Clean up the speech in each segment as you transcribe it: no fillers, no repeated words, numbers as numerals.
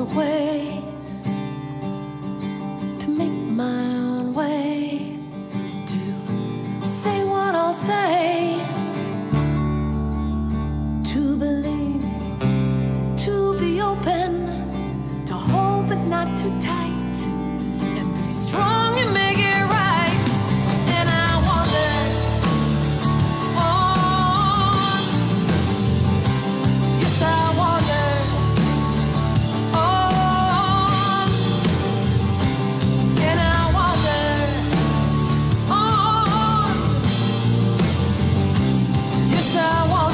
different ways to make my own way, to say what I'll say, to believe, to be open, to hold but not too tight, and be strong and make it right. And I wonder, yes I wonder, and I wonder, yes I wonder.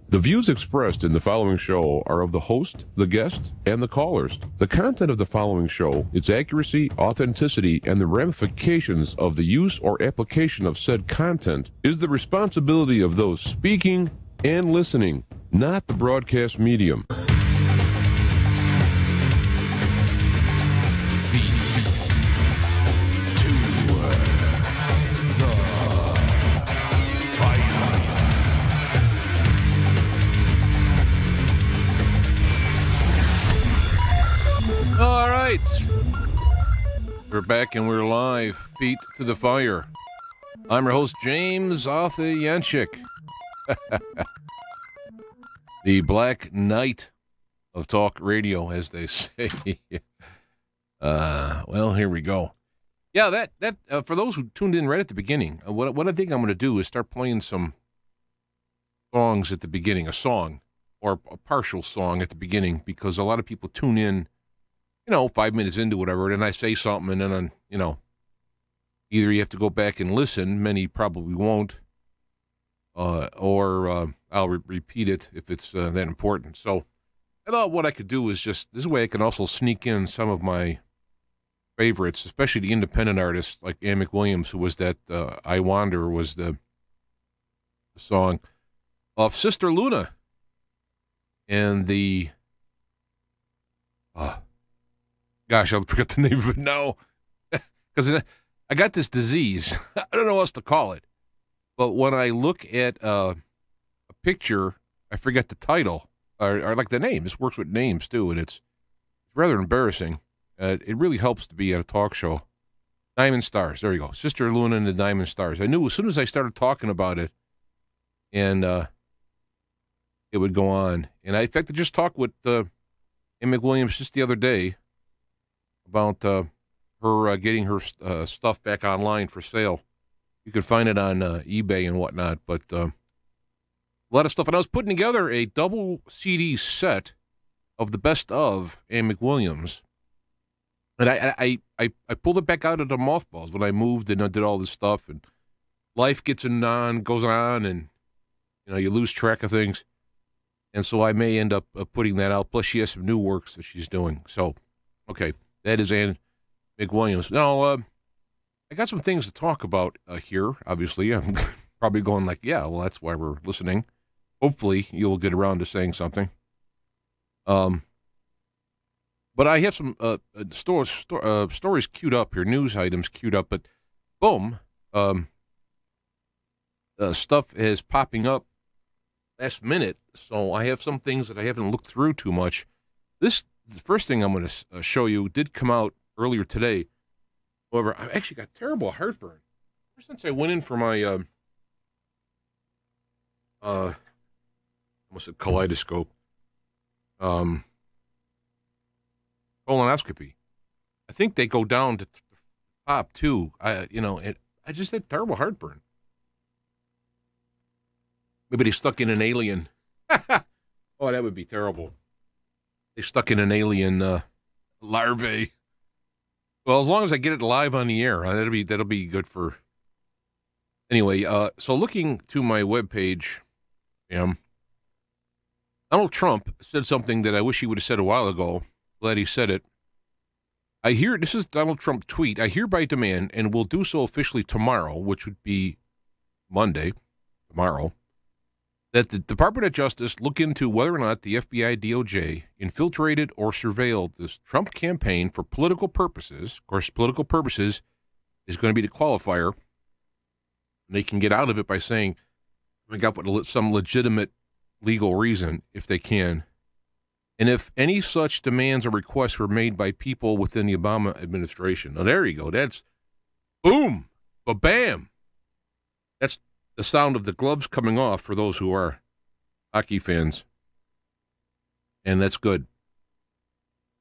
The views expressed in the following show are of the host, the guest, and the callers. The content of the following show, its accuracy, authenticity, and the ramifications of the use or application of said content is the responsibility of those speaking and listening, not the broadcast medium. All right, we're back and we're live. Feet to the fire. I'm your host, JAJancik, the Black Knight of talk radio, as they say. Well, here we go. Yeah, that for those who tuned in right at the beginning, what I think I'm going to do is start playing some songs at the beginning, a song or a partial song at the beginning, because a lot of people tune in, 5 minutes into whatever, and I say something, and then, either you have to go back and listen, many probably won't, or I'll repeat it if it's that important. So I thought what I could do is this way I can also sneak in some of my favorites, especially the independent artists like Ann McWilliams, who was that I Wander was the song of Sister Luna, and the... Gosh, I'll forget the name of it now, because I got this disease. I don't know what else to call it. But when I look at a picture, I forget the title, or like the name. This works with names, too, and it's rather embarrassing. It really helps to be at a talk show. Diamond Stars, there you go. Sister Luna and the Diamond Stars. I knew as soon as I started talking about it, and it would go on. And in fact, I just talked with Ann McWilliams just the other day about her getting her stuff back online for sale. You can find it on eBay and whatnot, but a lot of stuff. And I was putting together a double CD set of the best of Ann McWilliams, and I pulled it back out of the mothballs when I moved and I did all this stuff, and life goes on, and you lose track of things, and so I may end up putting that out. Plus, she has some new works that she's doing. So, okay. That is Ann McWilliams. Now, I got some things to talk about here, obviously. I'm probably going like, yeah, well, that's why we're listening. Hopefully, you'll get around to saying something. But I have some stories queued up here, news items queued up, but boom, stuff is popping up last minute, so I have some things that I haven't looked through too much. The first thing I'm going to show you did come out earlier today. However, I actually got terrible heartburn ever since I went in for my almost a kaleidoscope colonoscopy. I think they go down to the top too. I just had terrible heartburn. Maybe they stuck in an alien. Oh, that would be terrible. They stuck in an alien larvae. Well, as long as I get it live on the air, that'll be good for. Anyway, so looking to my webpage, Donald Trump said something that I wish he would have said a while ago. Glad he said it. This is Donald Trump tweet. I hereby demand, and will do so officially tomorrow, which would be Monday, tomorrow, that the Department of Justice look into whether or not the FBI DOJ infiltrated or surveilled this Trump campaign for political purposes. Of course, political purposes is going to be the qualifier. And they can get out of it by saying, I got some legitimate legal reason if they can. And if any such demands or requests were made by people within the Obama administration. Now, there you go. That's boom, ba-bam. That's the sound of the gloves coming off for those who are hockey fans. And that's good.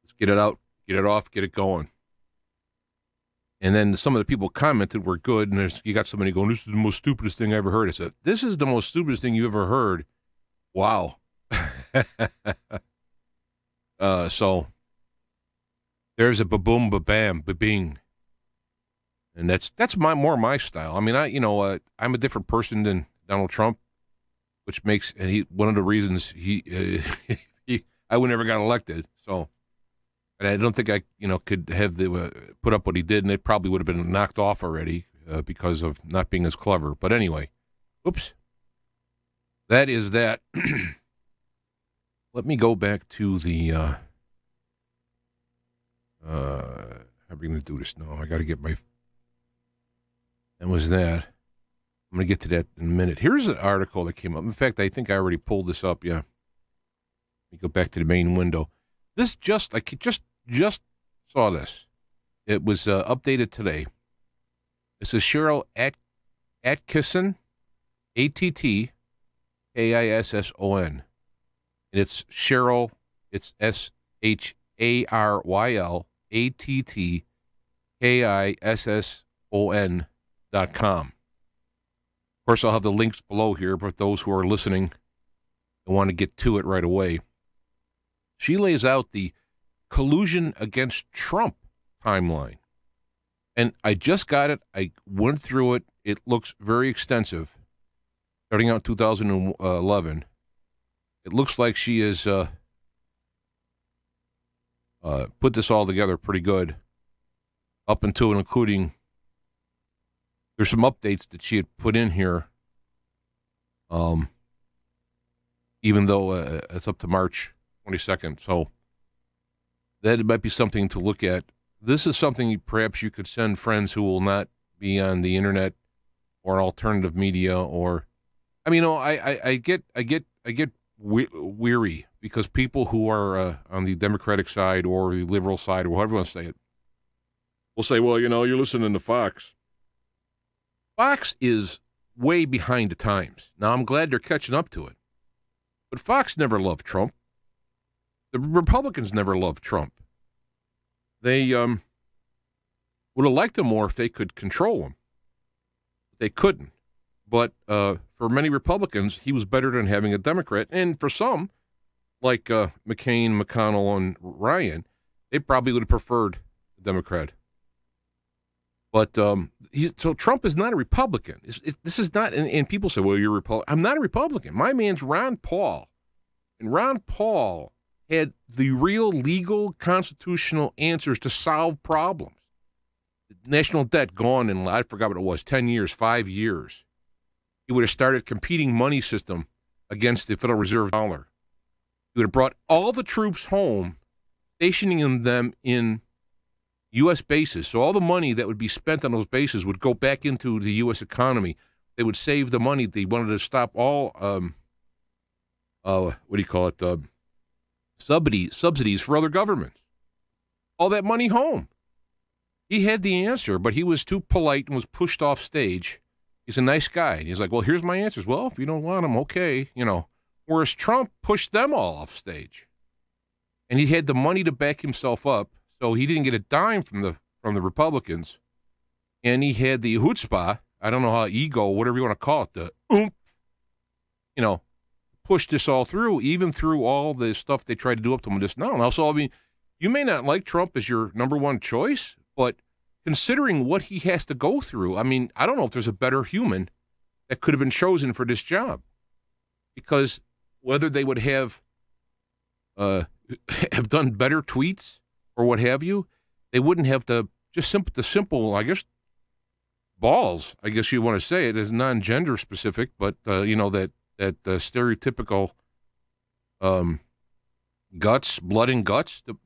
Let's get it out, get it off, get it going. And then some of the people commented were good, and you got somebody going, this is the most stupidest thing I ever heard. I said, this is the most stupidest thing you ever heard. Wow. So there's a ba-boom, ba-bam, ba-bing. And that's more my style. I mean, I'm a different person than Donald Trump, which makes one of the reasons I would never got elected. So, and I don't think I could have put up what he did, and it probably would have been knocked off already because of not being as clever. But anyway, oops, that is that. Let me go back to the. How are we going to do this? No, I got to get my. And was that? I'm going to get to that in a minute. Here's an article that came up. In fact, I think I already pulled this up. Yeah. Let me go back to the main window. This just saw this. It was updated today. This is Cheryl Attkisson, Attkisson, and it's Cheryl. It's SHARYL ATTKISSON.com. Of course, I'll have the links below here, but those who are listening and want to get to it right away. She lays out the collusion against Trump timeline. And I just got it. I went through it. It looks very extensive. Starting out in 2011. It looks like she has put this all together pretty good. Up until and including, there's some updates that she had put in here. Even though it's up to March 22nd. So that might be something to look at. This is something perhaps you could send friends who will not be on the internet or alternative media, or, I mean, I get weary because people who are on the Democratic side or the liberal side, or however you want to say it, will say, well, you're listening to Fox. Fox is way behind the times. Now, I'm glad they're catching up to it. But Fox never loved Trump. The Republicans never loved Trump. They would have liked him more if they could control him. They couldn't. But for many Republicans, he was better than having a Democrat. And for some, like McCain, McConnell, and Ryan, they probably would have preferred a Democrat. But so Trump is not a Republican. This is not, and people say, well, you're a Republican. I'm not a Republican. My man's Ron Paul. And Ron Paul had the real legal constitutional answers to solve problems. National debt gone in, I forgot what it was, 10 years, 5 years. He would have started competing money system against the Federal Reserve dollar. He would have brought all the troops home, stationing them in U.S. bases. So all the money that would be spent on those bases would go back into the U.S. economy. They would save the money. They wanted to stop all, what do you call it, subsidies for other governments. All that money home. He had the answer, but he was too polite and was pushed off stage. He's a nice guy. And he's like, well, here's my answers. Well, if you don't want them, okay, you know. Whereas Trump pushed them all off stage. And he had the money to back himself up, so he didn't get a dime from the Republicans. And he had the chutzpah, I don't know how, ego, whatever you want to call it, the oomph, you know, push this all through, even through all the stuff they tried to do up to him just now. And also, I mean, you may not like Trump as your number one choice, but considering what he has to go through, I mean, I don't know if there's a better human that could have been chosen for this job. Because whether they would have done better tweets or what have you, they wouldn't have the simple, I guess, balls, I guess you want to say it, is non-gender specific, but, you know, that stereotypical guts, blood and guts, to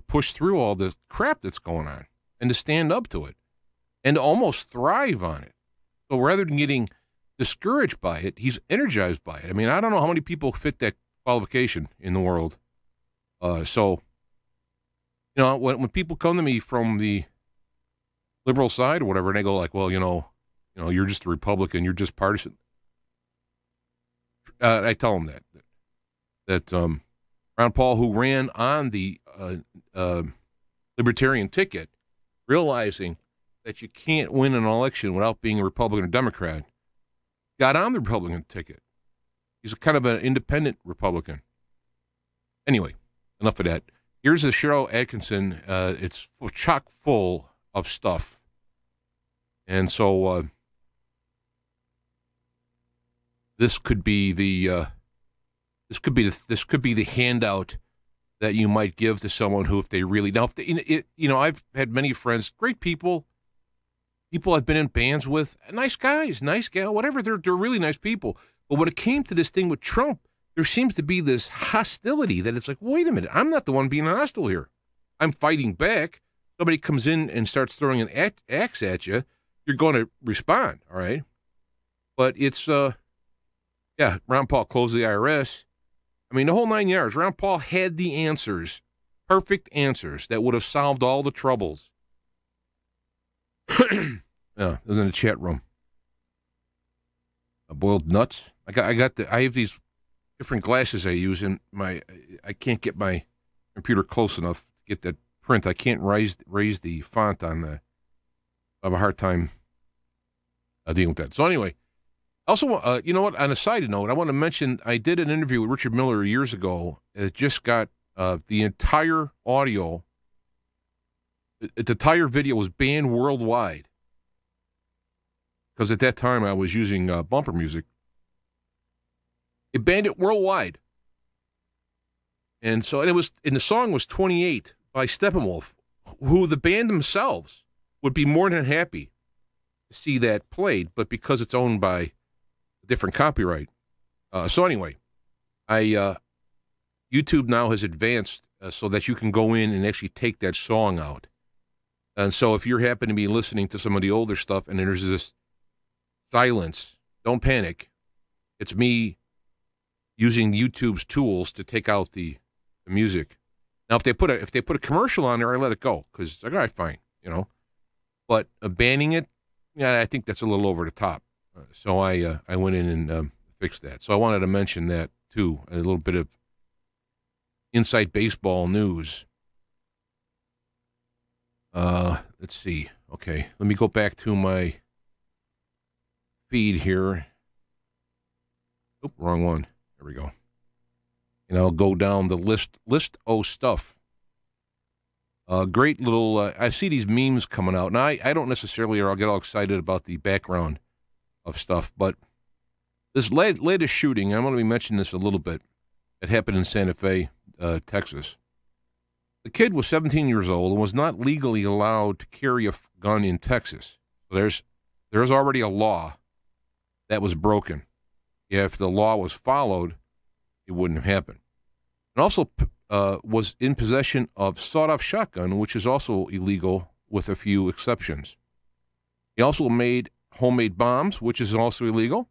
push through all the crap that's going on and to stand up to it and to almost thrive on it. So rather than getting discouraged by it, he's energized by it. I mean, I don't know how many people fit that qualification in the world. So, you know, when people come to me from the liberal side or whatever, and they go like, well, you know, you're just a Republican, you're just partisan. I tell them that Ron Paul, who ran on the Libertarian ticket, realizing that you can't win an election without being a Republican or Democrat, got on the Republican ticket. He's a kind of an independent Republican. Anyway, enough of that. Here's a Cheryl Atkinson. It's chock full of stuff. And so this could be the handout that you might give to someone who, if they really now, if they, I've had many friends, great people I've been in bands with, nice guys, nice gal, whatever. They're really nice people. But when it came to this thing with Trump, there seems to be this hostility that it's like, wait a minute, I'm not the one being hostile here. I'm fighting back. Somebody comes in and starts throwing an axe at you, you're going to respond, all right? But it's, Ron Paul closed the IRS. I mean, the whole 9 yards. Ron Paul had the answers, perfect answers that would have solved all the troubles. Yeah, it was in the chat room. Boiled nuts. I have these different glasses I use, and I can't get my computer close enough to get that print. I can't raise the font on I have a hard time dealing with that. So anyway, also, you know what? On a side note, I want to mention I did an interview with Richard Miller years ago. It just got the entire audio, the entire video was banned worldwide because at that time I was using bumper music. It banned it worldwide, and the song was 28 by Steppenwolf, who the band themselves would be more than happy to see that played, but because it's owned by a different copyright. So anyway, YouTube now has advanced so that you can go in and actually take that song out. And so if you happen to be listening to some of the older stuff and there's this silence, don't panic. It's me using YouTube's tools to take out the music. Now, if they put a commercial on there, I let it go because it's like, all right, fine, you know. But banning it, yeah, I think that's a little over the top. So I went in and fixed that. So I wanted to mention that too, a little bit of inside baseball news. Let's see. Okay, let me go back to my feed here. Oop, wrong one. There we go. And I'll go down the list of stuff. Great little, I see these memes coming out. Now, I don't necessarily, or I'll get all excited about the background of stuff, but this latest shooting, I'm going to be mentioning this a little bit. It happened in Santa Fe, Texas. The kid was 17 years old and was not legally allowed to carry a gun in Texas. So there's already a law that was broken. If the law was followed, it wouldn't have happened. And also was in possession of sawed-off shotgun, which is also illegal with a few exceptions. He also made homemade bombs, which is also illegal.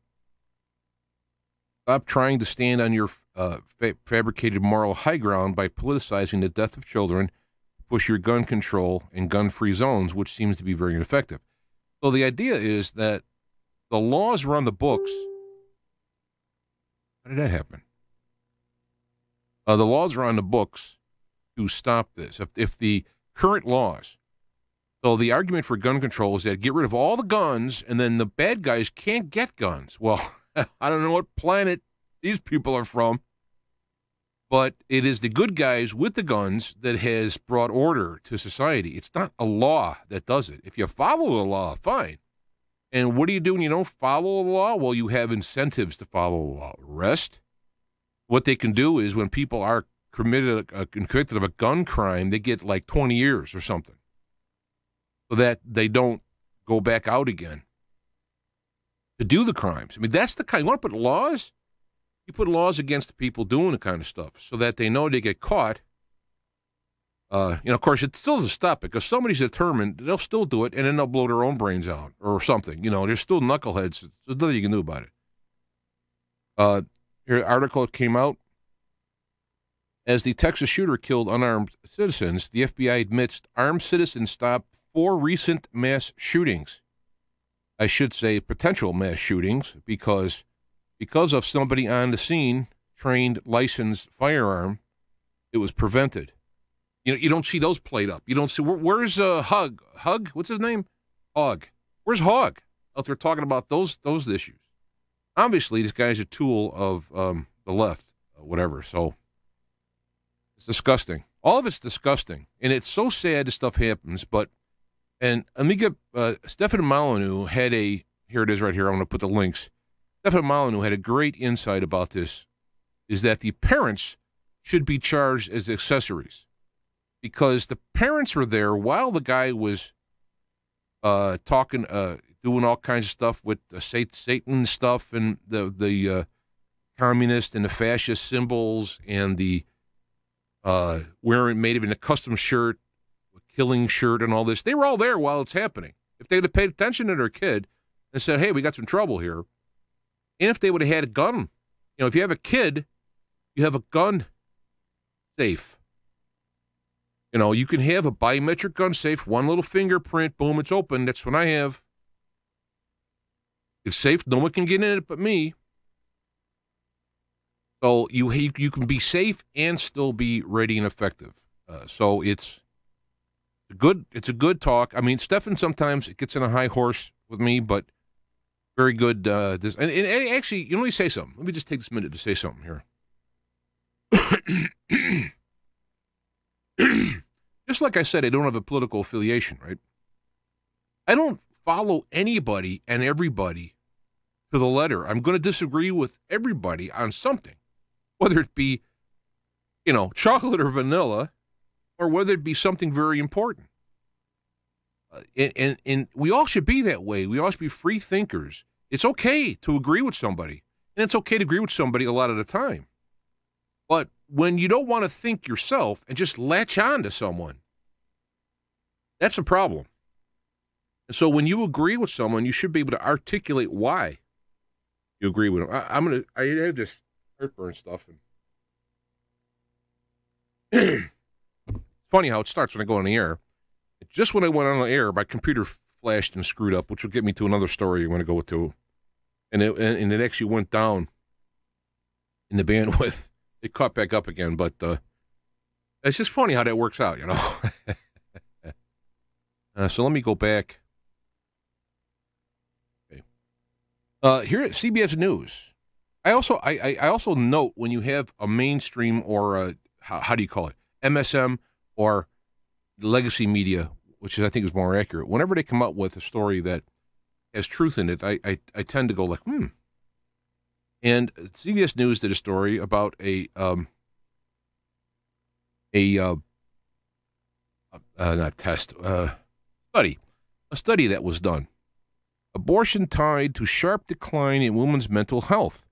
Stop trying to stand on your fabricated moral high ground by politicizing the death of children. Push your gun control and gun-free zones, which seems to be very ineffective. So the idea is that the laws are on the books. How did that happen? The laws are on the books to stop this. If the current laws, so the argument for gun control is that get rid of all the guns and then the bad guys can't get guns. Well, I don't know what planet these people are from, but it is the good guys with the guns that has brought order to society. It's not a law that does it. If you follow the law, fine. And what do you do when you don't follow the law? Well, you have incentives to follow the law. Arrest. What they can do is when people are convicted of a gun crime, they get like 20 years or something so that they don't go back out again to do the crimes. I mean, that's the kind. You want to put laws? You put laws against the people doing the kind of stuff so that they know they get caught. Of course, it still doesn't stop it because somebody's determined they'll still do it and then they'll blow their own brains out or something. There's still knuckleheads. There's nothing you can do about it. Here, an article came out. As the Texas shooter killed unarmed citizens, the FBI admits armed citizens stopped 4 recent mass shootings. I should say potential mass shootings because of somebody on the scene, trained, licensed firearm, it was prevented. You don't see those played up. You don't see, where's Hug? Hug? What's his name? Hog. Where's Hog? Out there talking about those issues. Obviously, this guy's a tool of the left, whatever. So it's disgusting. All of it's disgusting. And it's so sad this stuff happens. And let me get, Stefan Molyneux had here it is right here. I'm going to put the links. Stefan Molyneux had a great insight about this, is that the parents should be charged as accessories because the parents were there while the guy was talking, doing all kinds of stuff with the Satan stuff and the communist and the fascist symbols and the made in a custom shirt, a killing shirt and all this. They were all there while it's happening. If they would have paid attention to their kid and said, hey, we got some trouble here, and if they would have had a gun, if you have a kid, you have a gun safe. You can have a biometric gun safe, one little fingerprint, boom, it's open. That's what I have. It's safe. No one can get in it but me. So you can be safe and still be ready and effective. So it's a good talk. I mean, Stefan sometimes it gets in a high horse with me, but very good. And actually, let me say something. Let me just take this minute to say something here. Just like I said, I don't have a political affiliation, right? I don't follow anybody and everybody to the letter. I'm going to disagree with everybody on something, whether it be, chocolate or vanilla, or whether it be something very important. And we all should be that way. We all should be free thinkers. It's okay to agree with somebody, and it's okay to agree with somebody a lot of the time. But when you don't want to think yourself and just latch on to someone, that's a problem. And so when you agree with someone, you should be able to articulate why you agree with them. I have this heartburn stuff. And it's funny how it starts when I go on the air. Just when I went on the air, my computer flashed and screwed up, which will get me to another story I'm going to go to. And it actually went down in the bandwidth. It caught back up again, but it's just funny how that works out, So let me go back. Okay. Here at CBS News, I also note when you have a mainstream or how do you call it, MSM or legacy media, which I think is more accurate. Whenever they come up with a story that has truth in it, I tend to go like, And CBS News did a story about a study that was done. Abortion tied to sharp decline in women's mental health.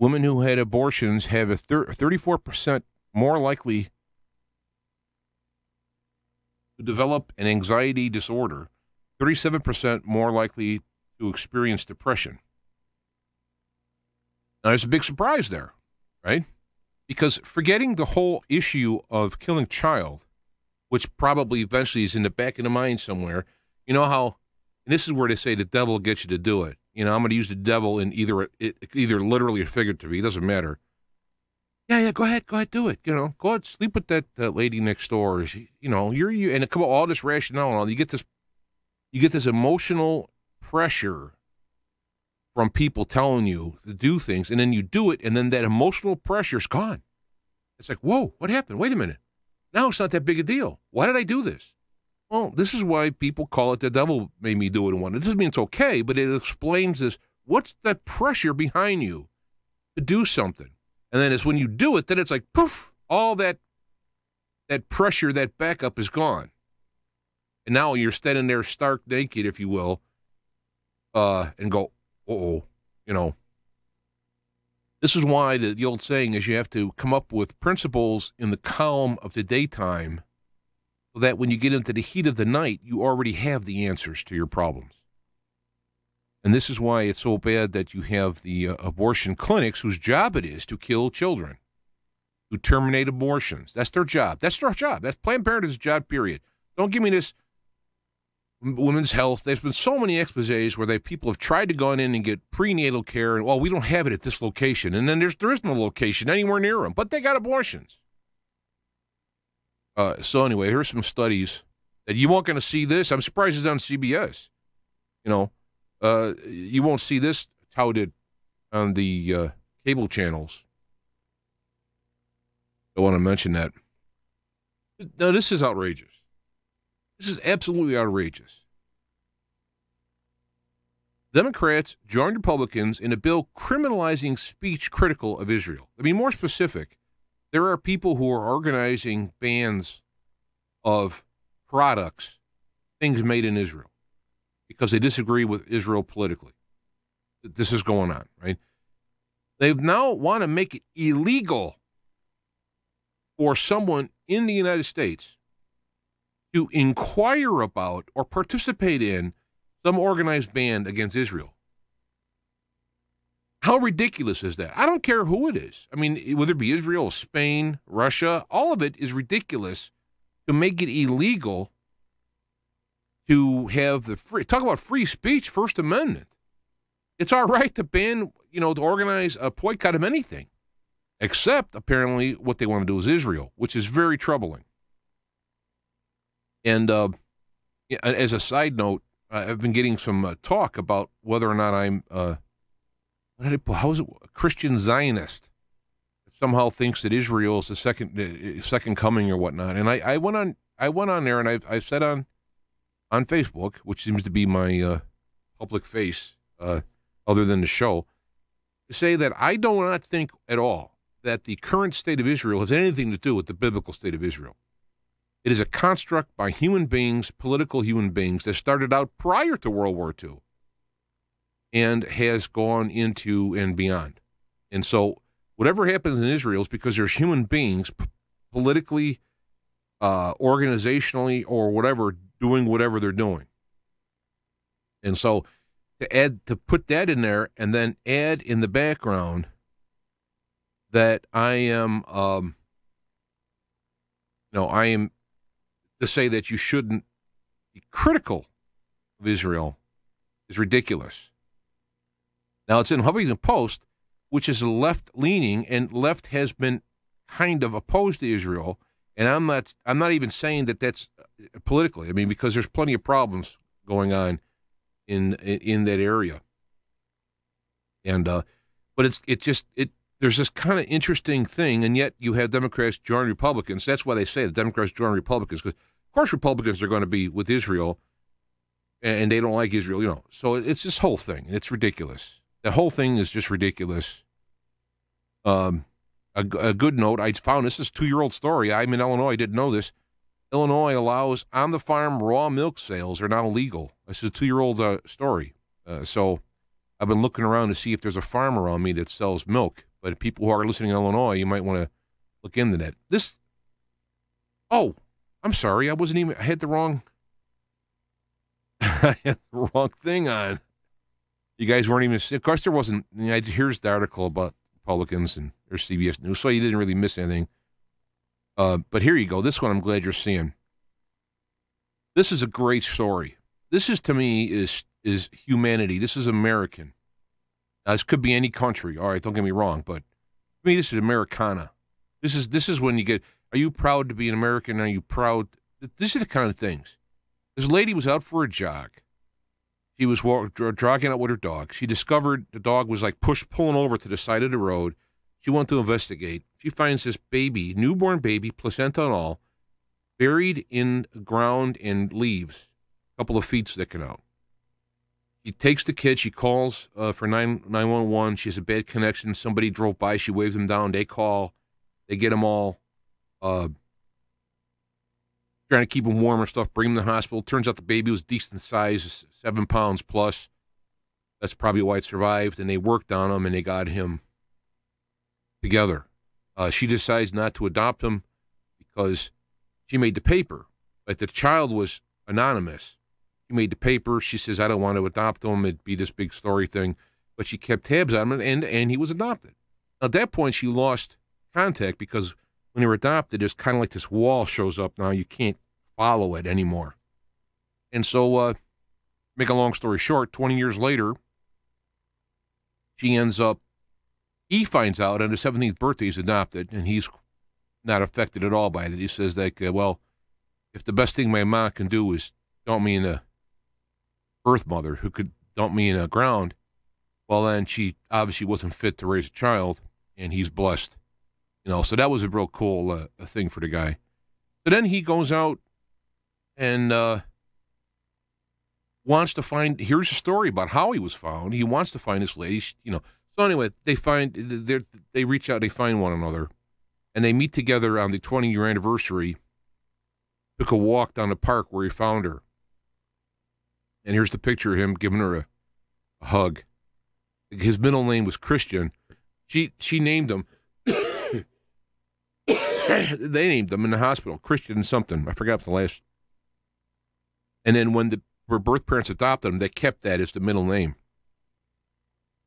Women who had abortions have a 34% more likely to develop an anxiety disorder, 37% more likely to experience depression. Now, there's a big surprise there, right? Because forgetting the whole issue of killing child, which probably eventually is in the back of the mind somewhere, you know how, and this is where they say the devil will get you to do it. You know, I'm going to use the devil in either literally or figuratively. It doesn't matter. Yeah, go ahead, do it. You know, go ahead, sleep with that lady next door. You know, you, and come on, all this rationale and all. You get this emotional pressure from people telling you to do things, and then you do it, and then that emotional pressure's gone. It's like, whoa, what happened? Wait a minute. Now it's not that big a deal. Why did I do this? Well, this is why people call it the devil made me do it and whatnot. It doesn't mean it's okay, but it explains this. What's that pressure behind you to do something? And then it's when you do it, then it's like, poof, all that pressure, that backup is gone. And now you're standing there stark naked, if you will, and go, uh-oh, you know. This is why the old saying is you have to come up with principles in the calm of the daytime so that when you get into the heat of the night, you already have the answers to your problems. And this is why it's so bad that you have the abortion clinics whose job it is to kill children, who terminate abortions. That's their job. That's their job. That's Planned Parenthood's job, period. Don't give me this women's health. There's been so many exposés where people have tried to go in and get prenatal care, and, well, we don't have it at this location. And then there is no location anywhere near them, but they got abortions. So anyway, here's some studies that you weren't going to see this. I'm surprised it's on CBS. You know, you won't see this touted on the cable channels. I want to mention that. No, this is outrageous. This is absolutely outrageous. Democrats joined Republicans in a bill criminalizing speech critical of Israel. I mean, more specific, there are people who are organizing bans of products, things made in Israel, because they disagree with Israel politically. This is going on, right? They now want to make it illegal for someone in the United States to inquire about or participate in some organized band against Israel. How ridiculous is that? I don't care who it is. I mean, whether it be Israel, Spain, Russia, all of it is ridiculous to make it illegal to have the free, talk about free speech, First Amendment. It's our right to ban, you know, to organize a boycott of anything, except apparently what they want to do is Israel, which is very troubling. And as a side note, I've been getting some talk about whether or not I'm, how is it, a Christian Zionist that somehow thinks that Israel is the second coming or whatnot. And I went on there and I've said on Facebook, which seems to be my public face, other than the show, to say that I do not think at all that the current state of Israel has anything to do with the biblical state of Israel. It is a construct by human beings, political human beings, that started out prior to World War II and has gone into and beyond. And so whatever happens in Israel is because there's human beings politically, organizationally, or whatever, doing whatever they're doing. And so to put that in there and then add in the background that I am to say that you shouldn't be critical of Israel is ridiculous. Now, it's in Huffington Post, which is left-leaning, and left has been kind of opposed to Israel. And I'm not even saying that that's politically. I mean, because there's plenty of problems going on in that area. And but there's this kind of interesting thing, and yet you have Democrats join Republicans. That's why they say the Democrats join Republicans, because of course Republicans are going to be with Israel, and they don't like Israel, you know. So it's this whole thing. It's ridiculous. The whole thing is just ridiculous. A good note, I found this is a 2-year-old story. I'm in Illinois. I didn't know this. Illinois allows on-the-farm raw milk sales are now legal. This is a 2-year-old story. So I've been looking around to see if there's a farm around me that sells milk. But people who are listening in Illinois, you might want to look into that. I'm sorry. I had the wrong thing on. You guys weren't even, of course there wasn't, here's the article about Republicans and there's CBS News, so you didn't really miss anything. But here you go. This one I'm glad you're seeing. This is a great story. This is, to me, is humanity. This is American. Now, this could be any country. All right, don't get me wrong, but to me, this is Americana. This is when you get, are you proud to be an American? Are you proud? These are the kind of things. This lady was out for a jog. She was jogging out with her dog. She discovered the dog was like pulling over to the side of the road. She went to investigate. She finds this baby, newborn baby, placenta and all, buried in the ground and leaves, a couple of feet sticking out. She takes the kid. She calls for 911. She has a bad connection. Somebody drove by. She waves them down. They call. They get them all, trying to keep them warm and stuff, bring them to the hospital. Turns out the baby was decent size, 7 pounds plus. That's probably why it survived. And they worked on him, and they got him together. She decides not to adopt him because she made the paper. But the child was anonymous. She made the paper. She says, I don't want to adopt him. It'd be this big story thing. But she kept tabs on him, and he was adopted. Now, at that point, she lost contact because when they were adopted, there's kind of like this wall shows up now. You can't follow it anymore. And so, make a long story short, 20 years later, he finds out on his 17th birthday he's adopted, and he's not affected at all by it. He says that, well, if the best thing my mom can do is dump me in a birth mother who could dump me in a ground, well, then she obviously wasn't fit to raise a child, and he's blessed. So that was a real cool thing for the guy. So then he goes out and wants to find, here's a story about how he was found. He wants to find this lady, So anyway, they reach out, they find one another, and they meet together on the 20-year anniversary, took a walk down the park where he found her. And here's the picture of him giving her a hug. His middle name was Christian. She named him. They named him in the hospital, Christian something. I forgot the last. And then when her birth parents adopted him, they kept that as the middle name.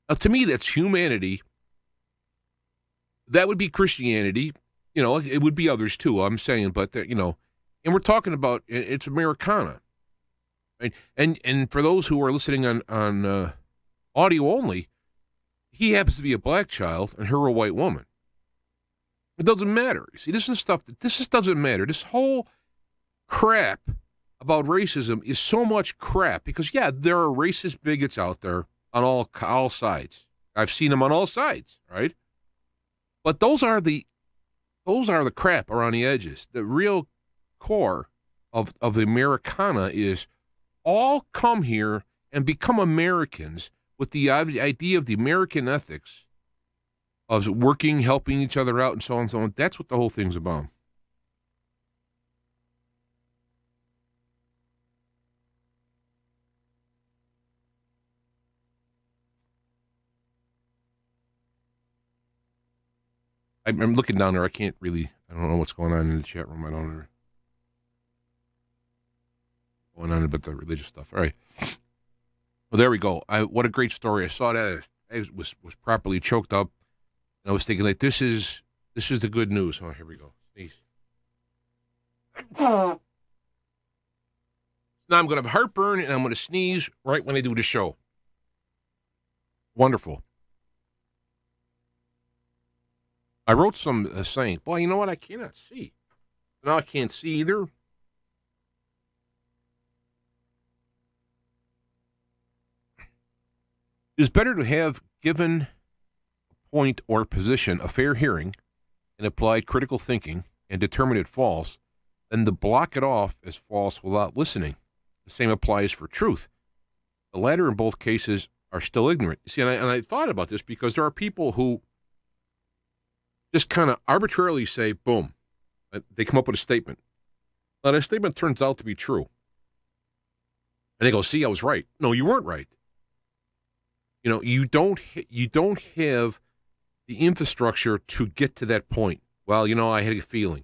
Now, to me, that's humanity. That would be Christianity. It would be others too, I'm saying, but, and we're talking about, it's Americana. Right? And for those who are listening on audio only, he happens to be a black child and her a white woman. It doesn't matter. You see, this is stuff that just doesn't matter. This whole crap about racism is so much crap because, yeah, there are racist bigots out there on all sides. I've seen them on all sides, right? But those are the crap around the edges. The real core of the Americana is all come here and become Americans with the idea of the American ethics of working, helping each other out, and so on and so on. That's what the whole thing's about. I'm looking down there. I don't know what's going on in the chat room. I don't know. Going on about the religious stuff. All right. Well, there we go. What a great story. I saw that. I was properly choked up. And I was thinking, like, this is the good news. Oh, here we go. Sneeze. Now I'm going to have heartburn, and I'm going to sneeze right when I do the show. Wonderful. I wrote some saying, boy, you know what? I cannot see. Now I can't see either. It is better to have given point or position a fair hearing and applied critical thinking and determine it false than to block it off as false without listening. The same applies for truth. The latter in both cases are still ignorant. You see, and I thought about this because there are people who just kind of arbitrarily say, boom, they come up with a statement. Now, that statement turns out to be true. And they go, see, I was right. No, you weren't right. You don't have the infrastructure to get to that point. Well, I had a feeling.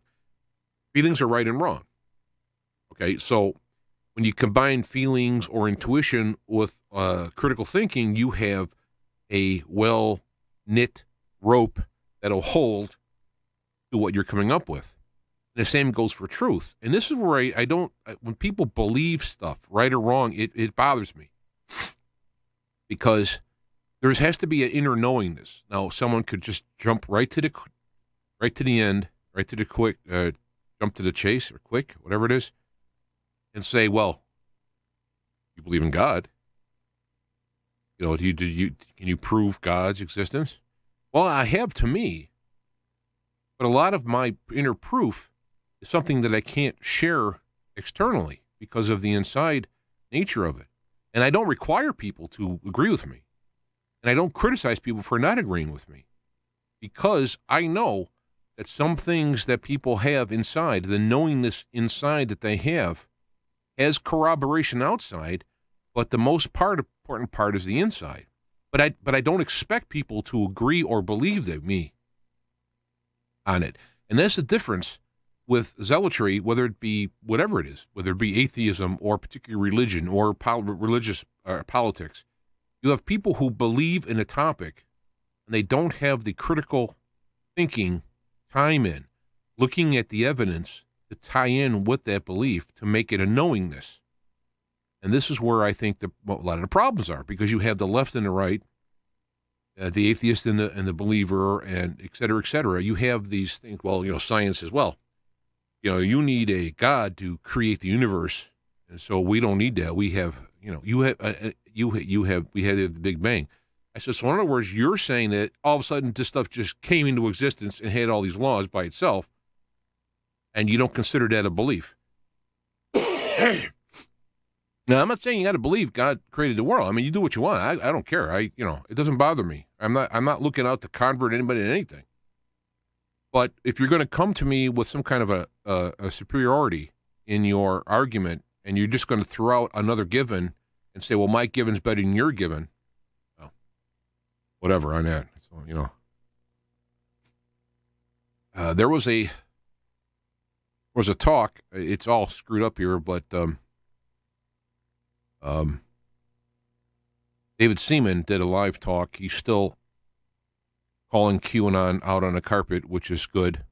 Feelings are right and wrong. Okay, so when you combine feelings or intuition with critical thinking, you have a well-knit rope that'll hold to what you're coming up with. And the same goes for truth. And this is where I don't, when people believe stuff, right or wrong, it bothers me. Because there has to be an inner knowingness. Now, someone could just jump right to the end, right to the quick, jump to the chase or quick, whatever it is, and say, well, you believe in God. You know, can you prove God's existence? Well, I have to me, but a lot of my inner proof is something that I can't share externally because of the inside nature of it. And I don't require people to agree with me. And I don't criticize people for not agreeing with me because I know that some things that people have inside, the knowingness inside that they have, has corroboration outside, but the most important part is the inside. But I don't expect people to agree or believe me on it. And that's the difference with zealotry, whether it be whatever it is, whether it be atheism or particular religion or religious politics. You have people who believe in a topic and they don't have the critical thinking time in, looking at the evidence to tie in with that belief to make it a knowingness. And this is where I think a lot of the problems are, because you have the left and the right, the atheist and the believer, and et cetera, et cetera. You have these things, well, you know, science as well. You know, you need a God to create the universe, and so we don't need that. We have, you know, we had the Big Bang. I said, so in other words, you're saying that all of a sudden this stuff just came into existence and had all these laws by itself, and you don't consider that a belief. Now, I'm not saying you got to believe God created the world. I mean, you do what you want. I don't care. You know, it doesn't bother me. I'm not looking out to convert anybody to anything. But if you're going to come to me with some kind of a superiority in your argument, and you're just going to throw out another given and say, well, my given's better than your given, well, whatever on that. So, you know, there was a talk. It's all screwed up here, but David Seaman did a live talk. He's still calling QAnon out on the carpet, which is good.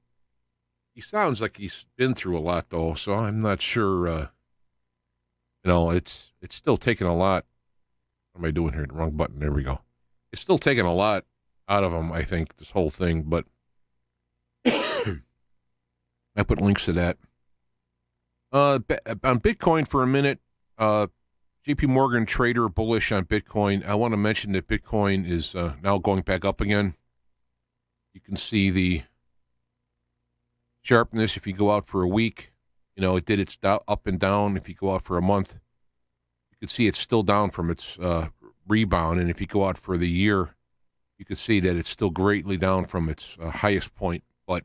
He sounds like he's been through a lot, though, so I'm not sure. You know, it's still taking a lot. What am I doing here? The wrong button. There we go. It's still taking a lot out of him, I think, this whole thing, but I put links to that. On Bitcoin for a minute, JP Morgan trader bullish on Bitcoin. I want to mention that Bitcoin is now going back up again. You can see the sharpness if you go out for a week. You know, it did its up and down. If you go out for a month, you can see it's still down from its rebound. And if you go out for the year, you can see that it's still greatly down from its highest point. But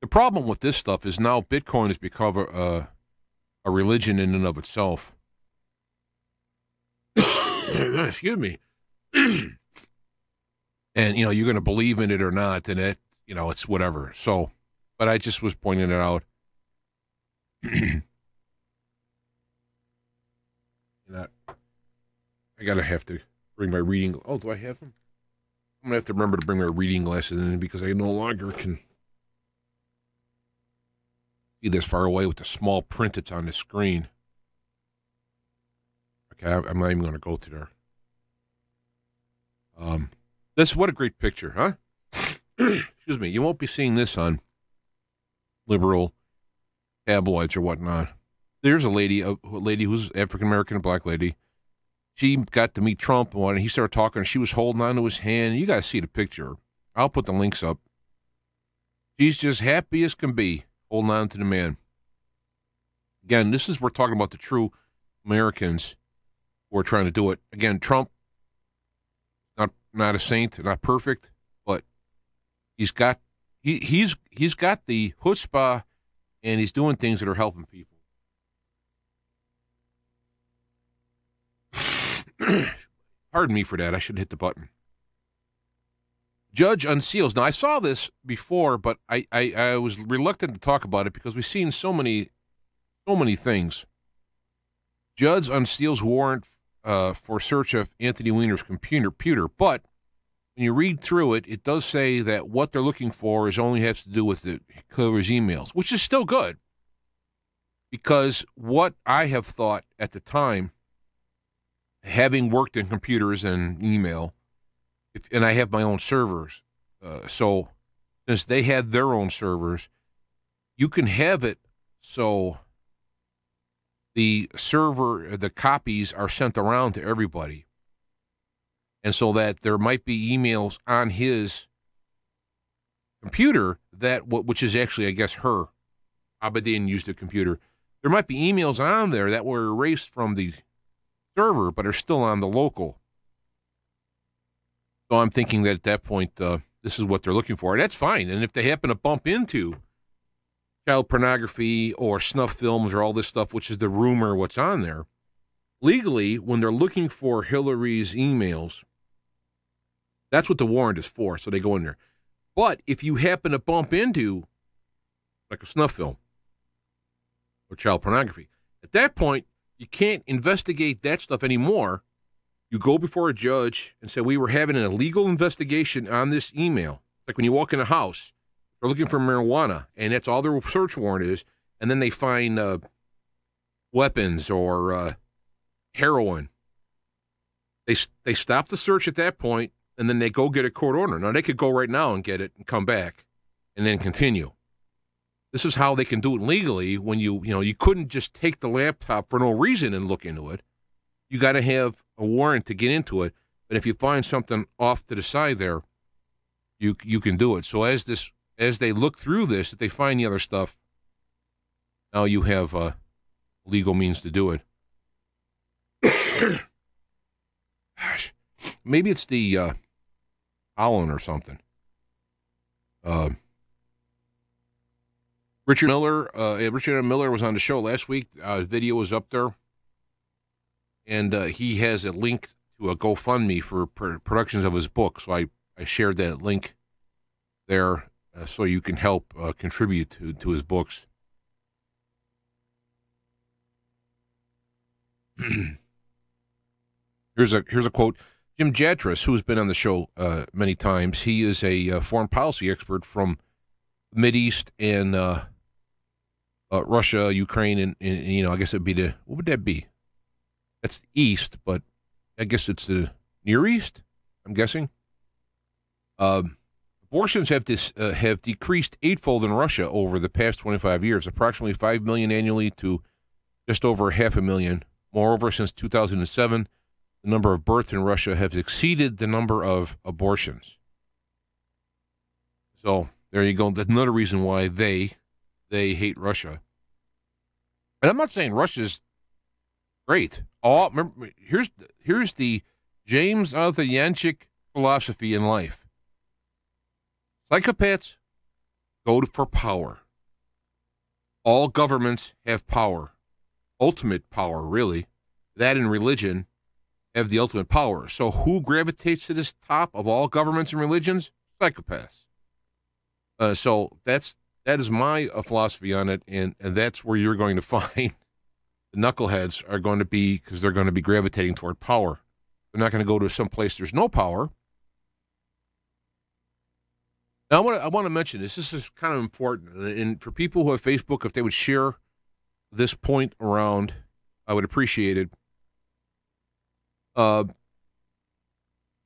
the problem with this stuff is now Bitcoin has become a religion in and of itself. Excuse me. And, you know, you're going to believe in it or not, and it, you know, it's whatever. So, but I just was pointing it out. I have to bring my reading. Oh, do I have them? I'm going to have to remember to bring my reading glasses in because I no longer can see this far away with the small print that's on the screen. Okay, I'm not even going to go to there. What a great picture, huh? Excuse me. You won't be seeing this on liberal tabloids or whatnot. There's a lady who's African-American, a black lady. She got to meet Trump, and he started talking, and she was holding on to his hand. You got to see the picture. I'll put the links up. She's just happy as can be, holding on to the man. Again, we're talking about the true Americans who are trying to do it. Again, Trump, not a saint, not perfect, but he's got the chutzpah, and he's doing things that are helping people. Pardon me for that. I should hit the button. Judge unseals. Now, I saw this before, but I was reluctant to talk about it because we've seen so many things. Judge unseals warrant for search of Anthony Weiner's computer. But when you read through it, it does say that what they're looking for only has to do with the killer's emails, which is still good. Because what I have thought at the time, having worked in computers and email, and I have my own servers, so since they had their own servers, you can have it so the server, the copies are sent around to everybody. And so that there might be emails on his computer which is actually, I guess, her. Abedin used a computer. There might be emails on there that were erased from the server, but are still on the local. So I'm thinking that at that point, this is what they're looking for. And that's fine. And if they happen to bump into child pornography or snuff films or all this stuff, which is the rumor what's on there, legally, when they're looking for Hillary's emails, that's what the warrant is for. So they go in there. But if you happen to bump into like a snuff film or child pornography, at that point, you can't investigate that stuff anymore. You go before a judge and say, we were having an illegal investigation on this email. Like when you walk in a house, they're looking for marijuana, and that's all their search warrant is, and then they find weapons or heroin. They stop the search at that point, and then they go get a court order. Now, they could go right now and get it and come back and then continue. This is how they can do it legally when you couldn't just take the laptop for no reason and look into it. You got to have a warrant to get into it. But if you find something off to the side there, you can do it. So as they look through this, if they find the other stuff, now you have legal means to do it. Gosh, maybe it's the pollen or something. Richard Miller was on the show last week. His video was up there. And he has a link to a GoFundMe for productions of his book. So I shared that link there so you can help contribute to his books. Here's a quote. Jim Jatras, who's been on the show many times, he is a foreign policy expert from the Mideast and Russia, Ukraine, and I guess it'd be what would that be? That's the East, but I guess it's the Near East, I'm guessing. Abortions have decreased eightfold in Russia over the past 25 years, approximately 5 million annually to just over 500,000. Moreover, since 2007, the number of births in Russia has exceeded the number of abortions. So there you go. That's another reason why they hate Russia. And I'm not saying Russia's great. Remember, here's the JAJancik philosophy in life. Psychopaths go for power. All governments have power. Ultimate power, really. That and religion have the ultimate power. So who gravitates to this top of all governments and religions? Psychopaths. So that is my philosophy on it, and that's where you're going to find the knuckleheads are going to be, because they're going to be gravitating toward power. They're not going to go to some place there's no power. Now, I want to mention this. This is kind of important, and for people who have Facebook, if they would share this point around, I would appreciate it. I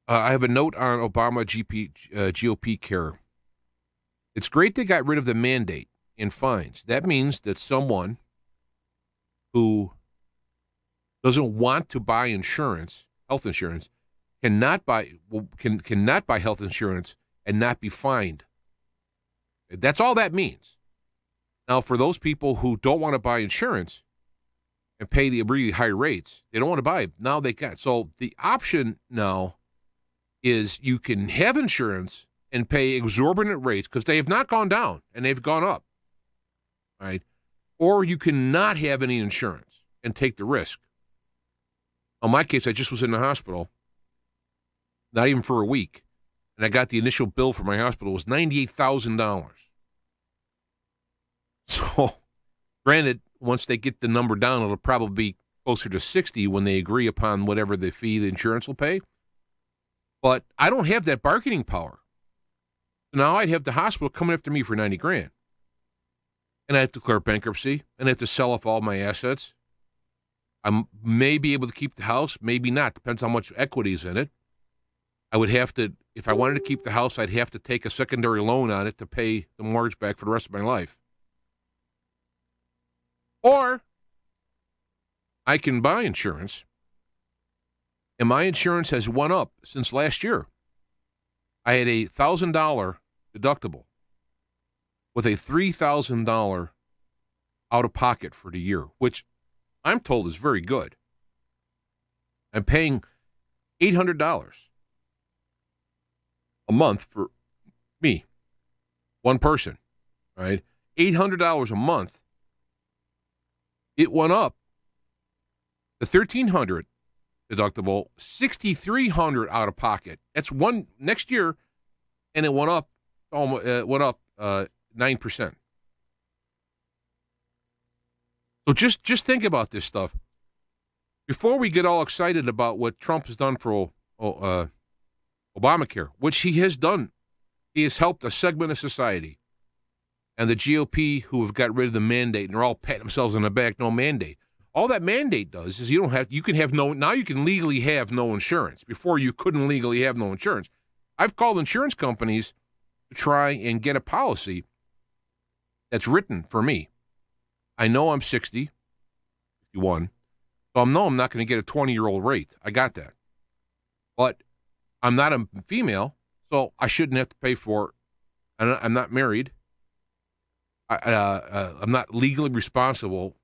have a note on ObamaGOPcare. It's great they got rid of the mandate and fines. That means that someone who doesn't want to buy insurance, health insurance, cannot buy health insurance and not be fined. That's all that means. Now, for those people who don't want to buy insurance and pay the really high rates, they don't want to buy it. Now they can. So the option now is you can have insurance and pay exorbitant rates because they have not gone down and they've gone up, right? Or you cannot have any insurance and take the risk. In my case, I just was in the hospital, not even for a week, and I got the initial bill for my hospital. It was $98,000. So, granted, once they get the number down, it'll probably be closer to 60 when they agree upon whatever the fee the insurance will pay. But I don't have that bargaining power. So now I'd have the hospital coming after me for $90,000. And I have to declare bankruptcy, and I have to sell off all my assets. I may be able to keep the house, maybe not. Depends how much equity is in it. I would have to, if I wanted to keep the house, I'd have to take a secondary loan on it to pay the mortgage back for the rest of my life. Or I can buy insurance, and my insurance has went up since last year. I had a $1,000 deductible with a $3,000 out of pocket for the year, which I'm told is very good. I'm paying $800 a month for me, one person, right? $800 a month. It went up the $1,300 deductible, $6,300 out of pocket. That's one next year, and it went up almost 9%. So just think about this stuff before we get all excited about what Trump has done for Obamacare, which he has done. He has helped a segment of society, and the GOP who have got rid of the mandate, and they're all patting themselves on the back. No mandate. All that mandate does is you can legally have no insurance. Before you couldn't legally have no insurance. I've called insurance companies to try and get a policy that's written for me. I know I'm 60, 61, so I know I'm not going to get a 20-year-old rate. I got that. But I'm not a female, so I shouldn't have to pay for it. I'm not married. I'm not legally responsible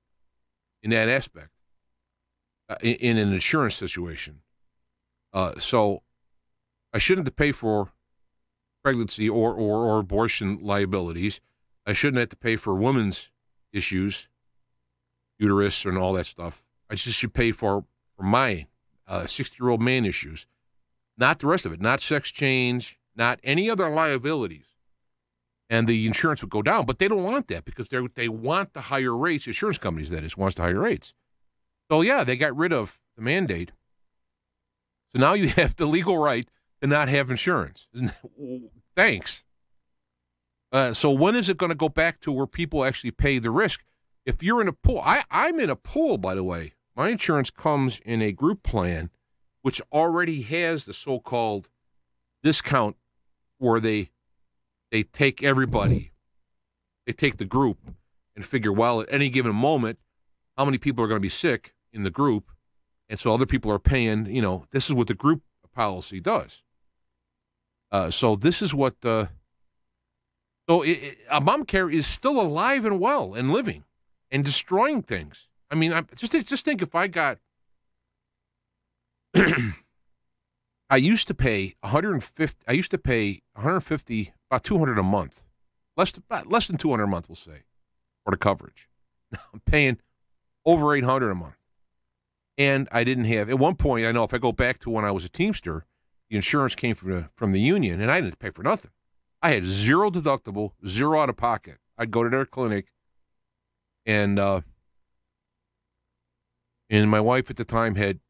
in that aspect, in an insurance situation. So I shouldn't have to pay for pregnancy or abortion liabilities. I shouldn't have to pay for women's issues, uterus and all that stuff. I just should pay for my 60-year-old man issues, not the rest of it, not sex change, not any other liabilities. And the insurance would go down, but they don't want that because they want the higher rates. Insurance companies, that is, wants the higher rates. So, yeah, they got rid of the mandate. So now you have the legal right to not have insurance. Thanks. So when is it going to go back to where people actually pay the risk? If you're in a pool, I'm in a pool, by the way. My insurance comes in a group plan, which already has the so-called discount where they take everybody. They take the group and figure, well, at any given moment, how many people are going to be sick in the group. And so other people are paying, this is what the group policy does. So this is what, Obamacare is still alive and well and living and destroying things. I mean, just think if I got, I used to pay $150, about $200 a month, less than $200 a month, we'll say, for the coverage. Now I'm paying over $800 a month. And I didn't have, at one point, I know if I go back to when I was a Teamster, the insurance came from the union, and I didn't pay for nothing. I had zero deductible, zero out of pocket. I'd go to their clinic, and my wife at the time had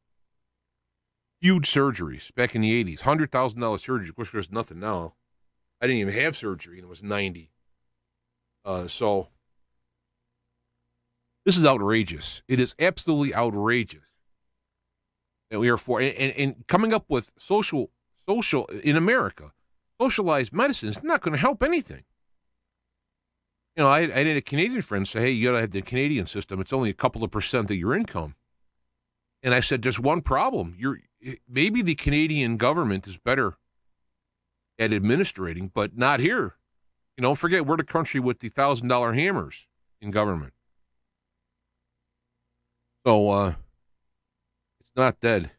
huge surgeries back in the 80s, $100,000 surgeries. Of course, there's nothing now. I didn't even have surgery, and it was 90. So this is outrageous. It is absolutely outrageous that we are for, and coming up with social in America, socialized medicine is not going to help anything. I had a Canadian friend say, hey, you got to have the Canadian system. It's only a couple of percent of your income. And I said, there's one problem. Maybe the Canadian government is better at administrating, but not here. Forget we're the country with the $1,000 hammers in government. So it's not dead.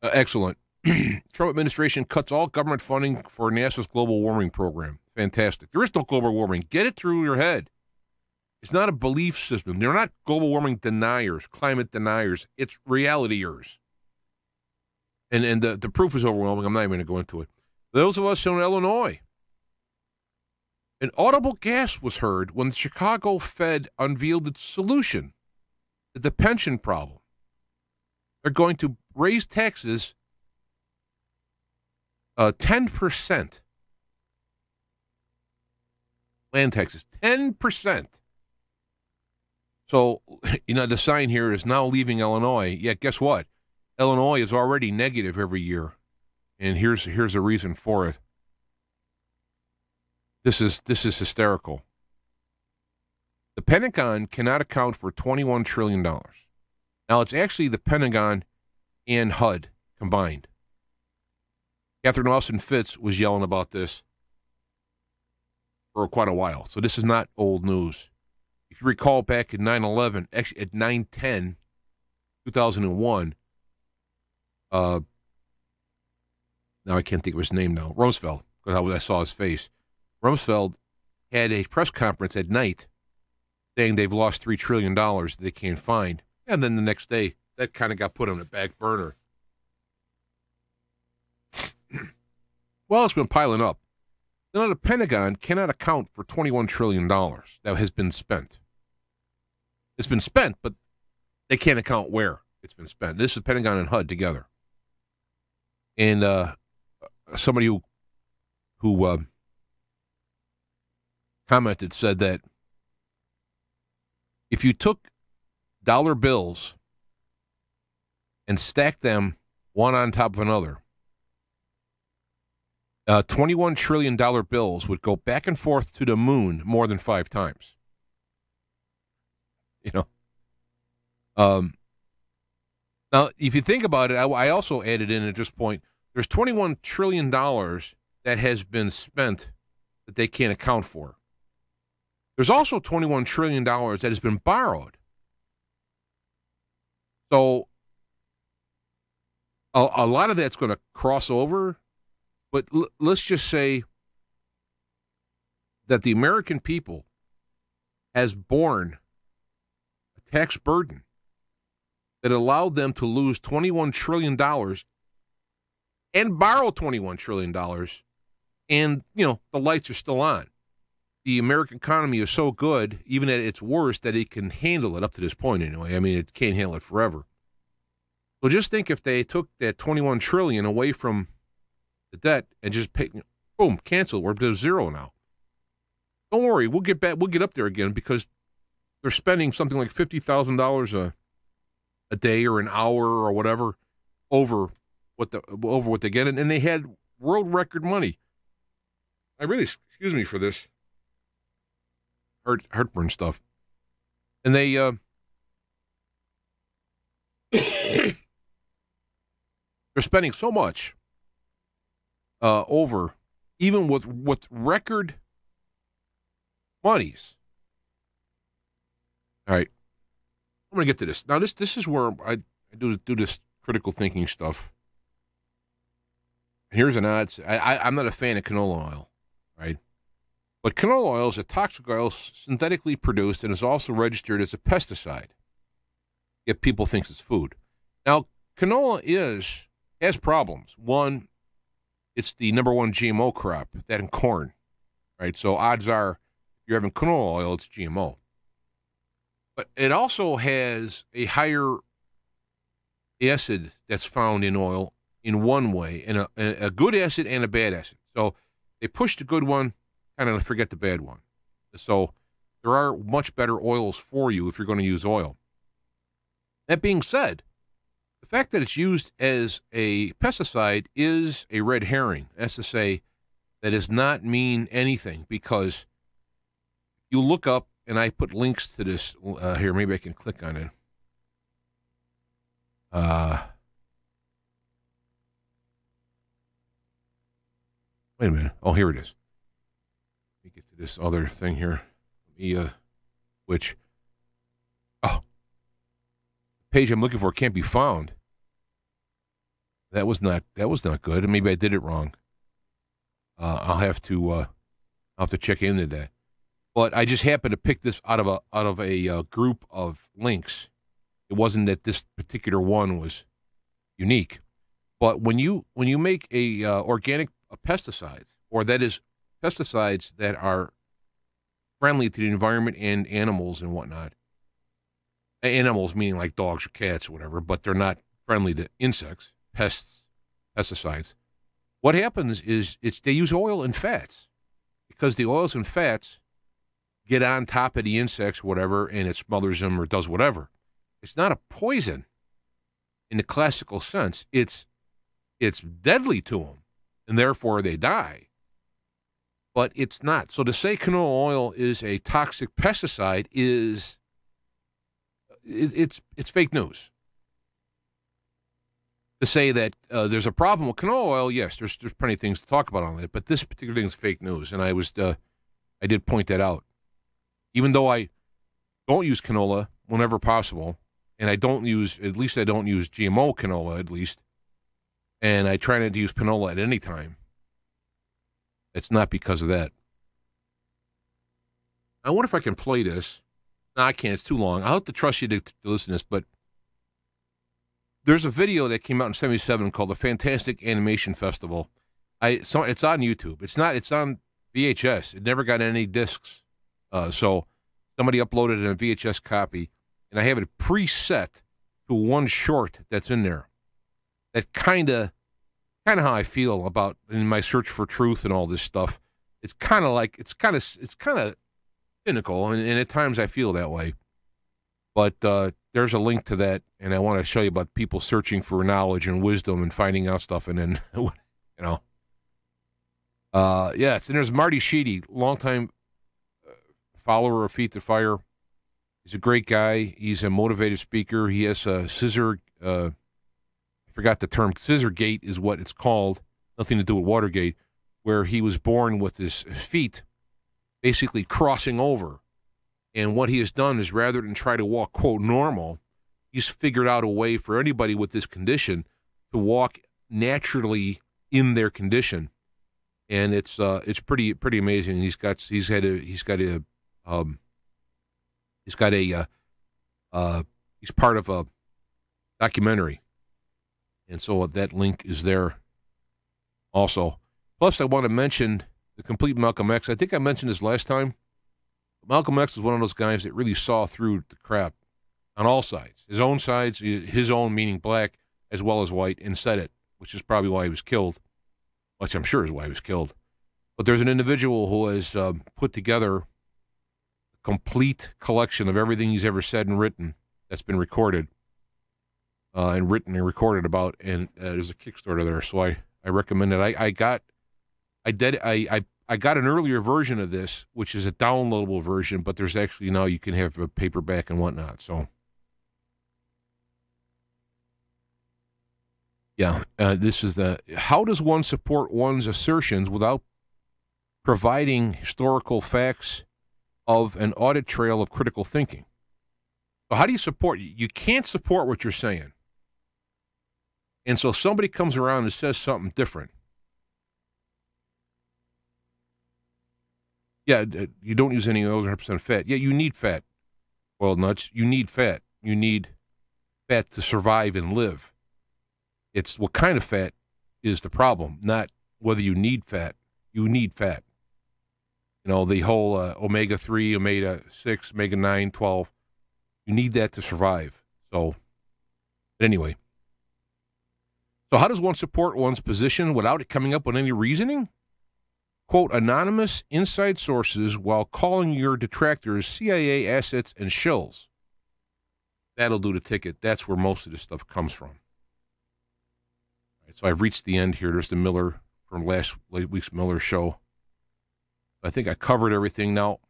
Excellent. Trump administration cuts all government funding for NASA's global warming program. Fantastic. There is no global warming. Get it through your head. It's not a belief system. They're not global warming deniers, climate deniers. It's realityers. And the proof is overwhelming. I'm not even going to go into it. Those of us in Illinois, An audible gasp was heard when the Chicago Fed unveiled its solution to the pension problem. They're going to raise taxes 10%. Land taxes, 10%. So, the sign here is now leaving Illinois. Yeah, guess what? Illinois is already negative every year. And here's a reason for it. This is hysterical. The Pentagon cannot account for $21 trillion. Now, it's actually the Pentagon and HUD combined. Catherine Austin Fitz was yelling about this for quite a while. So this is not old news. If you recall back in 9/11, actually at 9/10, 2001, now I can't think of his name now, Rumsfeld, because I saw his face. Rumsfeld had a press conference at night saying they've lost $3 trillion that they can't find. And then the next day, that kind of got put on the back burner. Well, it's been piling up. The Pentagon cannot account for $21 trillion that has been spent. It's been spent, but they can't account where it's been spent. This is Pentagon and HUD together. And somebody who commented said that if you took dollar bills and stacked them one on top of another, $21 trillion bills would go back and forth to the moon more than 5 times. Now, if you think about it, I also added in at this point, there's $21 trillion that has been spent that they can't account for. There's also $21 trillion that has been borrowed. So a lot of that's going to cross over. But let's just say that the American people has borne a tax burden that allowed them to lose $21 trillion and borrow $21 trillion, and, the lights are still on. The American economy is so good, even at its worst, that it can handle it up to this point anyway. I mean, it can't handle it forever. So just think if they took that $21 trillion away from the debt and just pay, boom, cancel. We're to zero now. Don't worry, we'll get back. We'll get up there again because they're spending something like $50,000 a day or an hour or whatever over what they get, and they had world record money. I really, excuse me for this heartburn stuff, and they they're spending so much. Over, even with record monies. All right, I'm going to get to this. Now, this is where I do this critical thinking stuff. Here's an odd. I'm not a fan of canola oil, right? But canola oil is a toxic oil synthetically produced and is also registered as a pesticide. Yet people think it's food. Now, canola has problems. One, it's the number one GMO crop, that and corn, right? So odds are, if you're having canola oil, it's GMO. But it also has a higher acid that's found in oil in one way, and a good acid and a bad acid. So they push the good one, kind of forget the bad one. So there are much better oils for you if you're going to use oil. That being said, the fact that it's used as a pesticide is a red herring. That's to say, that does not mean anything, because you look up, and I put links to this here. Maybe I can click on it. Wait a minute. Oh, here it is. Let me get to this other thing here. The page I'm looking for can't be found. That was not good. Maybe I did it wrong. I'll have to check into that. But I just happened to pick this out of a group of links. It wasn't that this particular one was unique. But when you make a organic pesticides, or that is pesticides that are friendly to the environment and animals and whatnot. Animals meaning like dogs or cats or whatever, but they're not friendly to insects, pests, pesticides. What happens is they use oil and fats because the oils and fats get on top of the insects, whatever, and it smothers them or does whatever. It's not a poison in the classical sense. It's deadly to them, and therefore they die. But it's not. So to say canola oil is a toxic pesticide is it's fake news. To say that there's a problem with canola oil, yes, there's plenty of things to talk about on it, but this particular thing is fake news, and I did point that out. Even though I don't use canola whenever possible, and I don't use GMO canola at least, and I try not to use canola at any time. It's not because of that. I wonder if I can play this. No, I can't. It's too long. I'll have to trust you to listen to this, but there's a video that came out in '77 called the Fantastic Animation Festival. It's on YouTube. It's on VHS. It never got any discs. So somebody uploaded a VHS copy, and I have it preset to one short that's in there. That kind of how I feel about in my search for truth and all this stuff. It's kind of cynical, and at times I feel that way. But there's a link to that, and I want to show you about people searching for knowledge and wisdom and finding out stuff, and then, yes, and there's Marty Sheedy, longtime follower of Feet to Fire. He's a great guy. He's a motivated speaker. He has a scissor, I forgot the term, scissor gate is what it's called, nothing to do with Watergate, where he was born with his feet basically crossing over. And what he has done is rather than try to walk, quote, normal, he's figured out a way for anybody with this condition to walk naturally in their condition. And it's pretty amazing. He's part of a documentary. And so that link is there also. Plus, I want to mention the complete Malcolm X. I think I mentioned this last time. Malcolm X was one of those guys that really saw through the crap on all sides. His own sides, his own meaning black as well as white, and said it, which is probably why he was killed, which I'm sure is why he was killed. But there's an individual who has put together a complete collection of everything he's ever said and written that's been recorded and written and recorded about, and there's a Kickstarter there, so I recommend it. I got an earlier version of this, which is a downloadable version, but there's actually now you can have a paperback and whatnot. So, yeah, this is how does one support one's assertions without providing historical facts of an audit trail of critical thinking? So how do you support? You can't support what you're saying. And so somebody comes around and says something different. Yeah, you don't use any oils 100% fat. Yeah, you need fat. Boiled nuts, you need fat. You need fat to survive and live. It's what kind of fat is the problem, not whether you need fat. You need fat. You know, the whole omega-3, omega-6, omega-9, 12. You need that to survive. So, but anyway. So how does one support one's position without it coming up with any reasoning? Quote, anonymous inside sources while calling your detractors CIA assets and shills. That'll do the ticket. That's where most of this stuff comes from. All right, so I've reached the end here. There's the Miller from last week's Miller show. I think I covered everything. Now,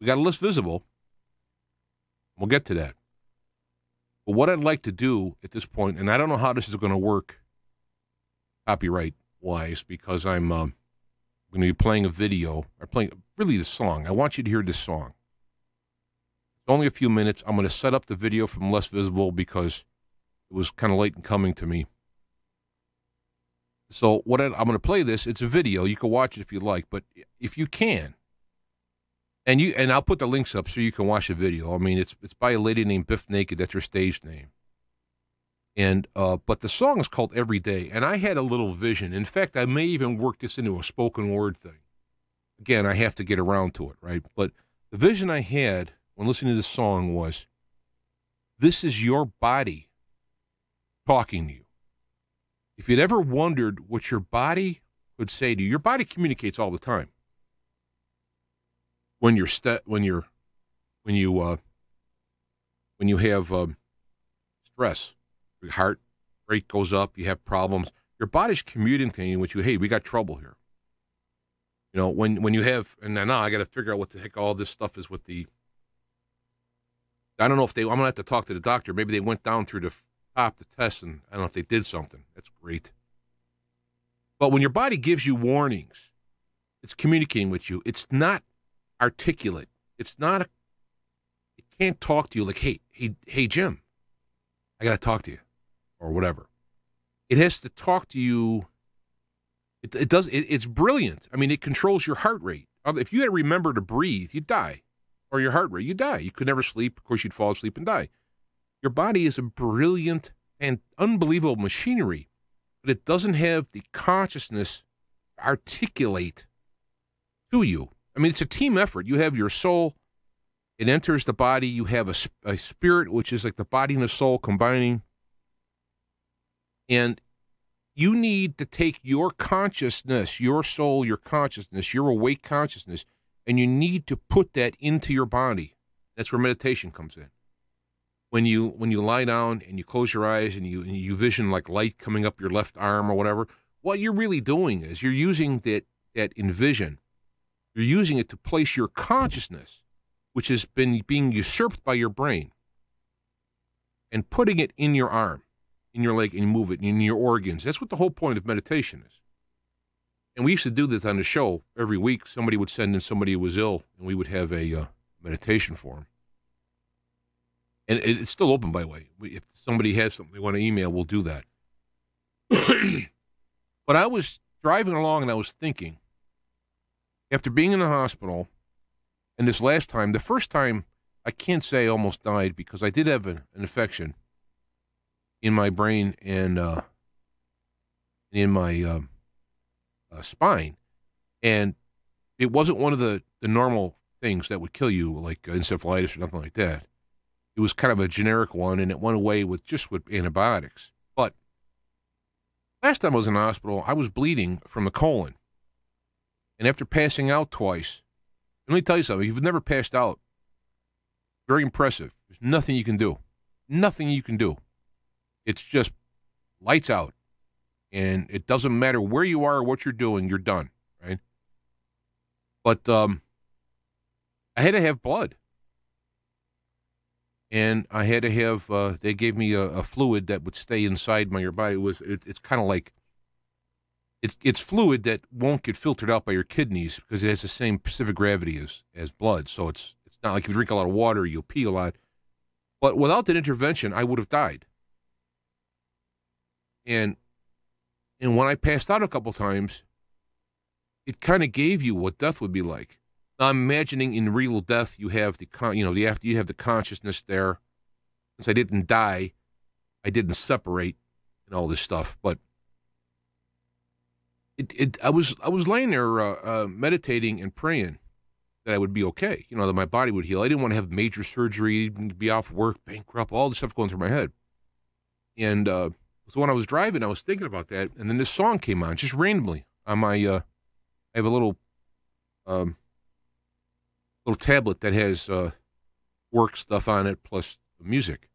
we got a list visible. We'll get to that. But what I'd like to do at this point, and I don't know how this is going to work copyright-wise, because I'm going to be playing a video, or playing really the song. I want you to hear this song. It's only a few minutes. I'm going to set up the video from Less Visible because it was kind of late in coming to me. So I'm going to play this. It's a video. You can watch it if you like, but if you can, and I'll put the links up so you can watch the video. I mean, it's by a lady named Biff Naked. That's her stage name. And but the song is called Every Day, and I had a little vision. In fact, I may even work this into a spoken word thing. again, I have to get around to it, right? But the vision I had when listening to this song was, this is your body talking to you. If you'd ever wondered what your body would say to you, your body communicates all the time. When you have stress, your heart rate goes up, you have problems, your body's communicating with you, hey, we got trouble here. You know, when you have, and now I got to figure out what the heck all this stuff is with the, I don't know if I'm going to have to talk to the doctor. Maybe they went down through the top, the test, and I don't know if they did something. That's great. But when your body gives you warnings, it's communicating with you. It's not articulate. It can't talk to you like, hey, Jim, I got to talk to you, or whatever. It has to talk to you. It's brilliant. I mean, it controls your heart rate. If you had to remember to breathe, you'd die. Or your heart rate, you'd die. You could never sleep. Of course, you'd fall asleep and die. Your body is a brilliant and unbelievable machinery, but it doesn't have the consciousness to articulate to you. I mean, it's a team effort. You have your soul. It enters the body. You have a spirit, which is like the body and the soul combining. And you need to take your consciousness, your soul, your consciousness, your awake consciousness, and you need to put that into your body. That's where meditation comes in. When you lie down and you close your eyes and you vision like light coming up your left arm or whatever, what you're really doing is you're using that envision. You're using it to place your consciousness, which has been being usurped by your brain, and putting it in your arm, in your leg, and you move it in your organs. That's what the whole point of meditation is. And we used to do this on the show every week. Somebody would send in somebody who was ill, and we would have a meditation for them. And it's still open, by the way. If somebody has something they want to email, we'll do that. But I was driving along, and I was thinking, after being in the hospital, and this last time, the first time, I can't say I almost died because I did have an infection in my brain and in my spine, and it wasn't one of the normal things that would kill you, like encephalitis or nothing like that. It was kind of a generic one, and it went away with antibiotics. But last time I was in the hospital, I was bleeding from the colon, and after passing out twice, let me tell you something, if you've never passed out, very impressive. There's nothing you can do. Nothing you can do. It's just lights out. And it doesn't matter where you are or what you're doing, you're done, right? But I had to have blood. And I had to have, they gave me a fluid that would stay inside your body. It's kind of like, it's fluid that won't get filtered out by your kidneys because it has the same specific gravity as blood. So it's not like if you drink a lot of water, you'll pee a lot. But without that intervention, I would have died. And when I passed out a couple times, it kind of gave you what death would be like. Now, I'm imagining in real death, you have you have the consciousness there. Since I didn't die, I didn't separate and all this stuff. But I was laying there meditating and praying that I would be okay. That my body would heal. I didn't want to have major surgery, be off work, bankrupt, all this stuff going through my head. And so when I was driving, I was thinking about that, and then this song came on just randomly on my. I have a little tablet that has work stuff on it plus music.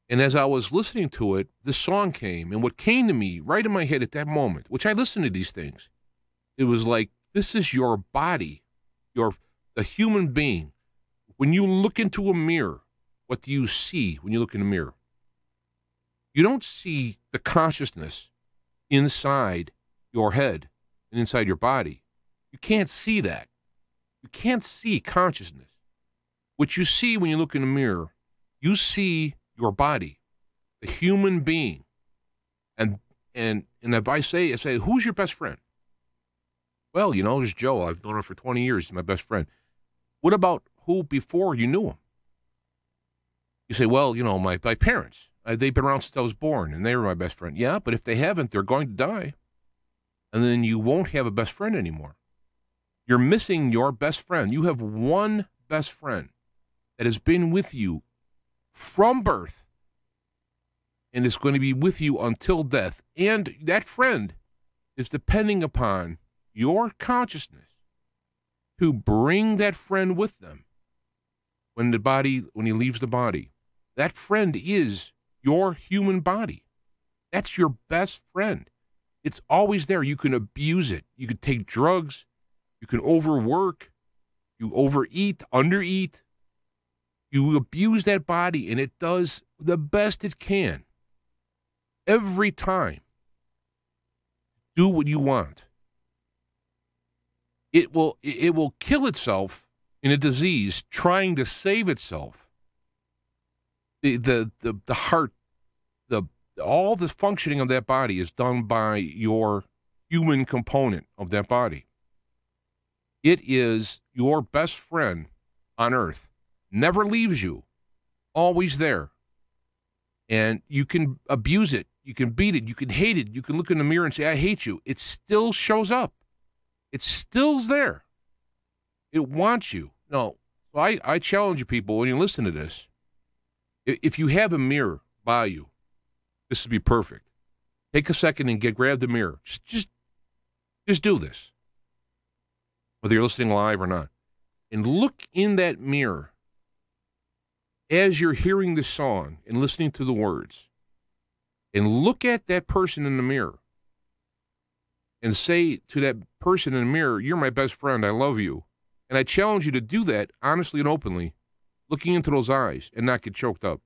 And as I was listening to it, this song came, and what came to me right in my head at that moment, which I listen to these things, it was like, this is your body, the human being. When you look into a mirror, what do you see when you look in the mirror? You don't see the consciousness inside your head and inside your body. You can't see that. You can't see consciousness. What you see when you look in the mirror, you see your body, the human being. And if I say, who's your best friend? Well, there's Joe. I've known him for 20 years. He's my best friend. What about who before you knew him? You say, well, my parents. They've been around since I was born, and they were my best friend. Yeah, but if they haven't, they're going to die. And then you won't have a best friend anymore. You're missing your best friend. You have one best friend that has been with you from birth and is going to be with you until death. And that friend is depending upon your consciousness to bring that friend with them when he leaves the body. That friend is your human body. That's your best friend. It's always there. You can abuse it. You can take drugs. You can overwork. You overeat, undereat. You abuse that body, and it does the best it can. Every time. Do what you want. It will kill itself in a disease trying to save itself. The heart, all the functioning of that body is done by your human component of that body. It is your best friend on earth. Never leaves you. Always there. And you can abuse it. You can beat it. You can hate it. You can look in the mirror and say, I hate you. It still shows up. It's still there. It wants you. No, I challenge you people when you listen to this. If you have a mirror by you, this would be perfect. Take a second and grab the mirror. Just do this, whether you're listening live or not, and look in that mirror as you're hearing the song and listening to the words, and look at that person in the mirror and say to that person in the mirror, you're my best friend, I love you. And I challenge you to do that honestly and openly, looking into those eyes and not get choked up.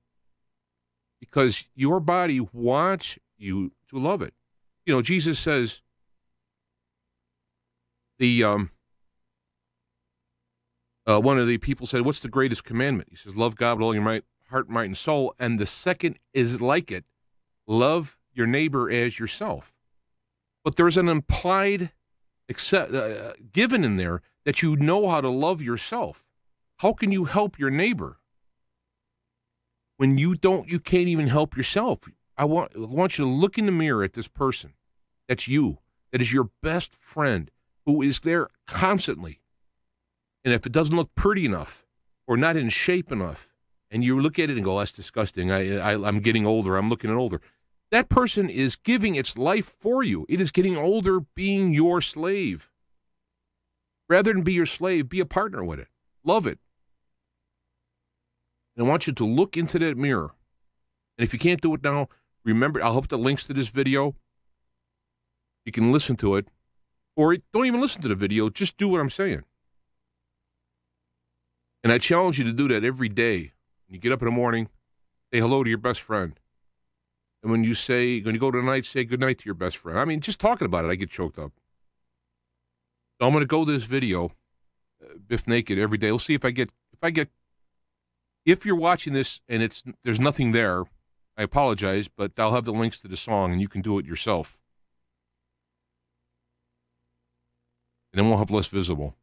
Because your body wants you to love it. You know, Jesus says, one of the people said, what's the greatest commandment? He says, love God with all your might, heart, mind, and soul. And the second is like it, love your neighbor as yourself. But there's an implied given in there that you know how to love yourself. How can you help your neighbor when you can't even help yourself? I want you to look in the mirror at this person. That's you. That is your best friend who is there constantly. And if it doesn't look pretty enough or not in shape enough, and you look at it and go, that's disgusting. I'm getting older. I'm looking at older. That person is giving its life for you. It is getting older, being your slave. Rather than be your slave, be a partner with it. Love it. And I want you to look into that mirror. And if you can't do it now, remember, I'll put the links to this video. You can listen to it. Or don't even listen to the video. Just do what I'm saying. And I challenge you to do that every day. When you get up in the morning, say hello to your best friend. And when you go to the night, say good night to your best friend. I mean, just talking about it, I get choked up. So I'm going to go to this video, Biff Naked, every day. We'll see if you're watching this and there's nothing there, I apologize, but I'll have the links to the song and you can do it yourself. And then we'll have less visible.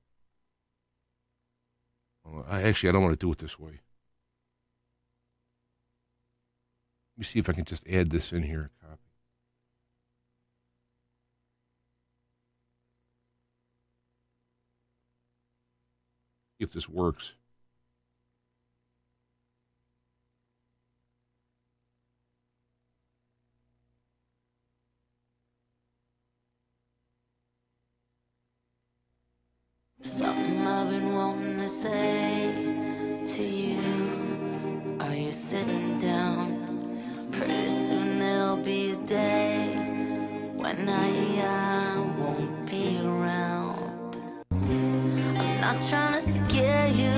I don't want to do it this way. Let me see if I can just add this in here. Copy. See if this works. Something I've been wanting to say to you. Are you sitting down? Pretty soon there'll be a day when I won't be around. I'm not trying to scare you,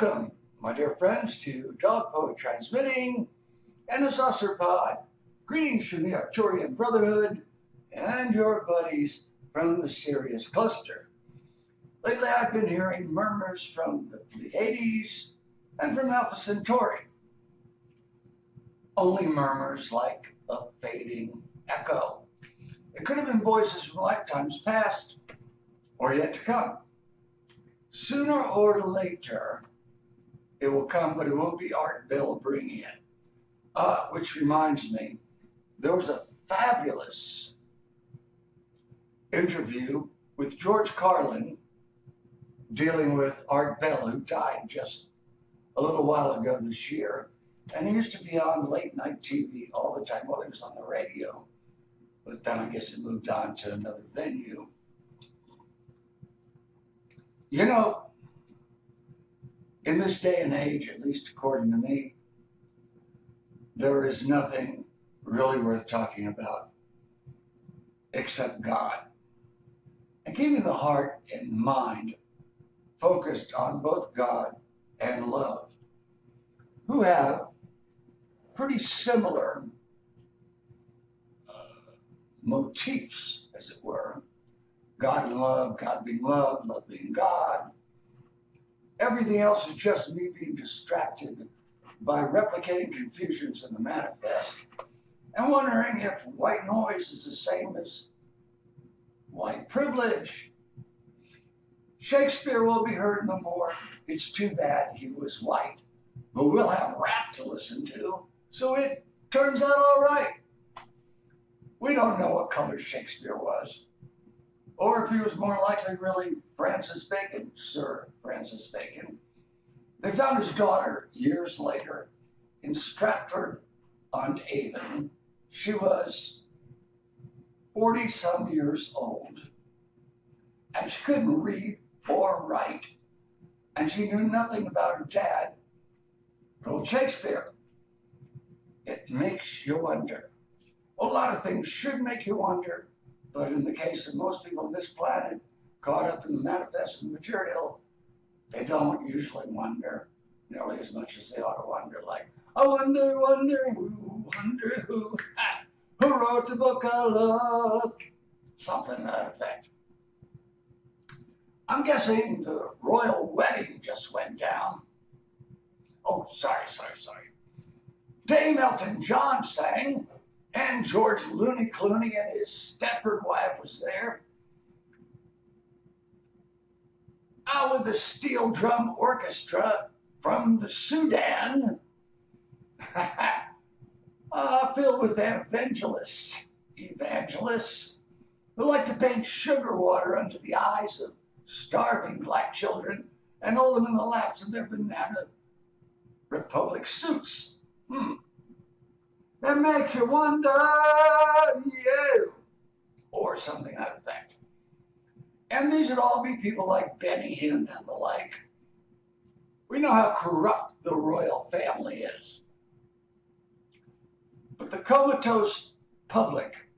Welcome, my dear friends, to Dog Poet Transmitting and the Saucer Pod. Greetings from the Arcturian Brotherhood and your buddies from the Sirius Cluster. Lately, I've been hearing murmurs from the Pleiades and from Alpha Centauri. Only murmurs like a fading echo. It could have been voices from lifetimes past or yet to come. Sooner or later, it will come, but it won't be Art Bell bringing it. Which reminds me, there was a fabulous interview with George Carlin dealing with Art Bell, who died just a little while ago this year. And he used to be on late night TV all the time. Well, he was on the radio, but then I guess it moved on to another venue. You know, in this day and age, at least according to me, there is nothing really worth talking about except God. And keeping the heart and mind focused on both God and love, who have pretty similar motifs, as it were. God and love, God being love, love being God. Everything else is just me being distracted by replicating confusions in the manifest and wondering if white noise is the same as white privilege. Shakespeare will be heard no more. It's too bad he was white. But we'll have rap to listen to, so it turns out all right. We don't know what color Shakespeare was, or if he was more likely really Francis Bacon, Sir Francis Bacon. They found his daughter years later in Stratford-on-Avon. She was 40-some years old, and she couldn't read or write, and she knew nothing about her dad, called Shakespeare. It makes you wonder. A lot of things should make you wonder, but in the case of most people on this planet, caught up in the manifest and material, they don't usually wonder nearly as much as they ought to wonder. Like, I wonder who wrote the book of love? Something to that effect. I'm guessing the royal wedding just went down. Oh, sorry. Dame Elton John sang, and George Looney Clooney and his Stepford wife was there. Out with the steel drum orchestra from the Sudan, filled with evangelists who like to paint sugar water under the eyes of starving black children and hold them in the laps of their banana republic suits. That makes you wonder, or something to that effect. And these would all be people like Benny Hinn and the like. We know how corrupt the royal family is. But the comatose public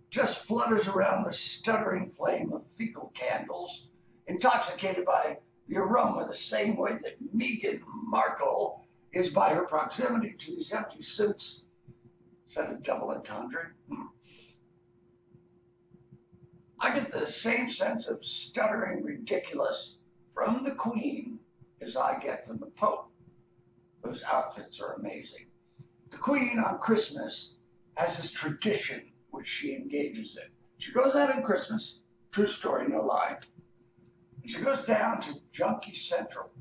just flutters around the stuttering flame of fecal candles, intoxicated by the aroma the same way that Meghan Markle is by her proximity to these empty suits. Is that a double entendre? I get the same sense of stuttering ridiculous from the Queen as I get from the Pope. Those outfits are amazing. The Queen on Christmas has this tradition which she engages in. She goes out on Christmas, true story, no lie. And she goes down to Junkie Central,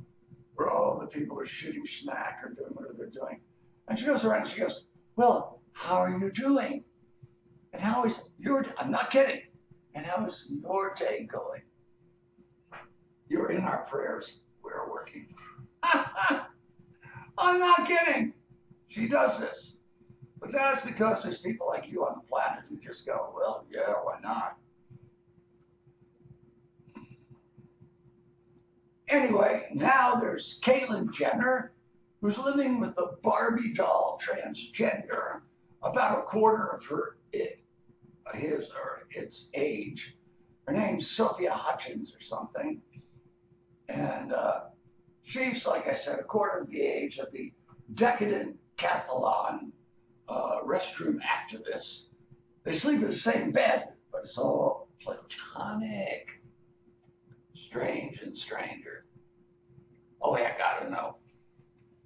where all the people are shooting smack or doing whatever they're doing. And she goes around and she goes, well, how are you doing? And how is your, I'm not kidding. And how is your day going? You're in our prayers. We're working. I'm not kidding. She does this. But that's because there's people like you on the planet who just go, well, yeah, why not? Anyway, now there's Caitlyn Jenner, who's living with a Barbie doll transgender, about a quarter of its age. Her name's Sophia Hutchins or something. And Chiefs, like I said, a quarter of the age of the decadent Cathalon restroom activists. They sleep in the same bed, but it's all platonic. Strange and stranger. Oh, heck, I don't know.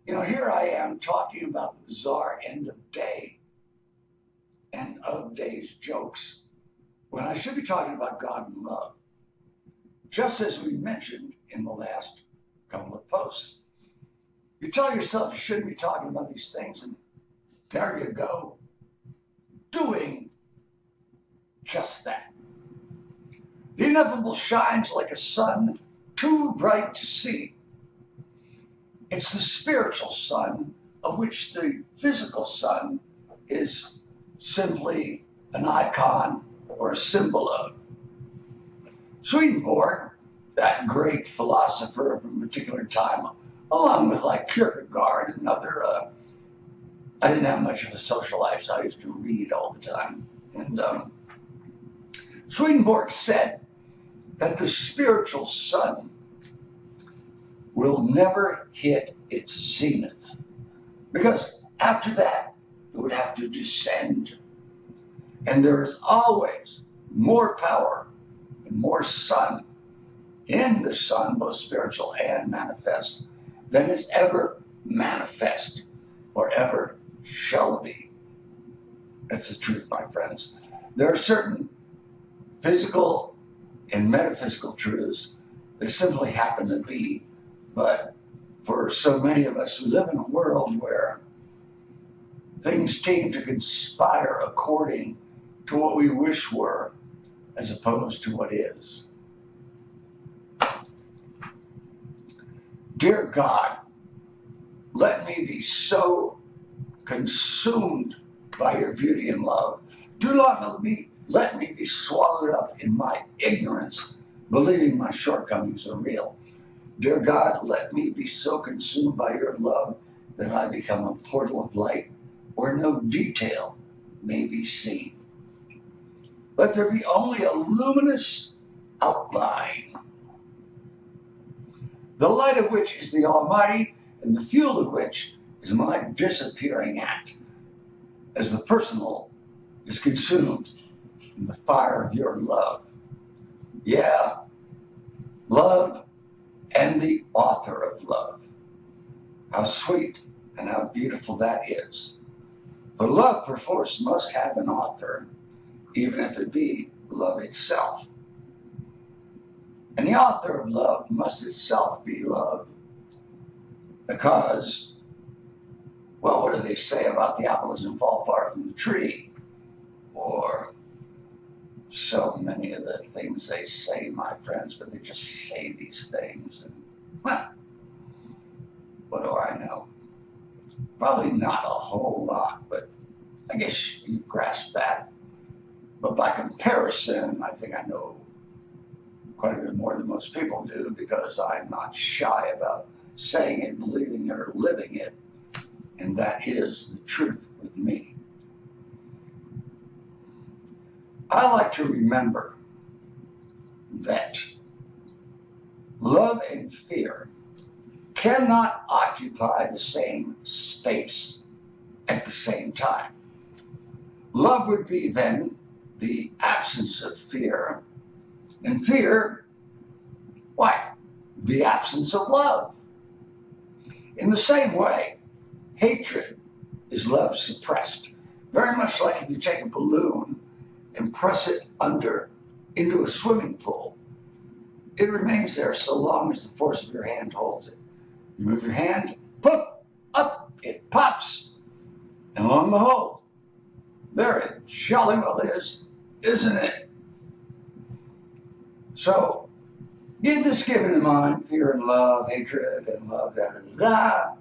You know, here I am talking about the bizarre end of day and of day's jokes when I should be talking about God and love. Just as we mentioned in the last couple of posts. You tell yourself you shouldn't be talking about these things, and there you go, doing just that. The ineffable shines like a sun too bright to see. It's the spiritual sun, of which the physical sun is simply an icon or a symbol of. Swedenborg, that great philosopher of a particular time, along with like Kierkegaard and other, I didn't have much of a social life, so I used to read all the time. And Swedenborg said that the spiritual sun will never hit its zenith, because after that, it would have to descend. And there is always more power and more sun in the sun, both spiritual and manifest, than is ever manifest or ever shall be. That's the truth, my friends. There are certain physical and metaphysical truths that simply happen to be, but for so many of us who live in a world where things seem to conspire according to what we wish were, as opposed to what is. Dear God, let me be so consumed by your beauty and love. Do not let me be swallowed up in my ignorance, believing my shortcomings are real. Dear God, let me be so consumed by your love that I become a portal of light where no detail may be seen. Let there be only a luminous outline, the light of which is the Almighty, and the fuel of which is my disappearing act, as the personal is consumed in the fire of your love. Yeah, love and the author of love. How sweet and how beautiful that is. But love, perforce, must have an author, even if it be love itself. And the author of love must itself be love, because, well, what do they say about the apple doesn't fall far from the tree? Or so many of the things they say, my friends, but they just say these things. And, well, what do I know? Probably not a whole lot, but I guess you grasp that. But by comparison, I think I know quite a bit more than most people do, because I'm not shy about saying it, believing it, or living it. And that is the truth with me. I like to remember that love and fear cannot occupy the same space at the same time. Love would be then the absence of fear, and fear, why? The absence of love. In the same way, hatred is love suppressed. Very much like if you take a balloon and press it into a swimming pool. It remains there so long as the force of your hand holds it. You move your hand, poof, up, it pops. And lo and behold, there it jolly well is, isn't it? So, get this given in mind, fear and love, hatred and love, da da da.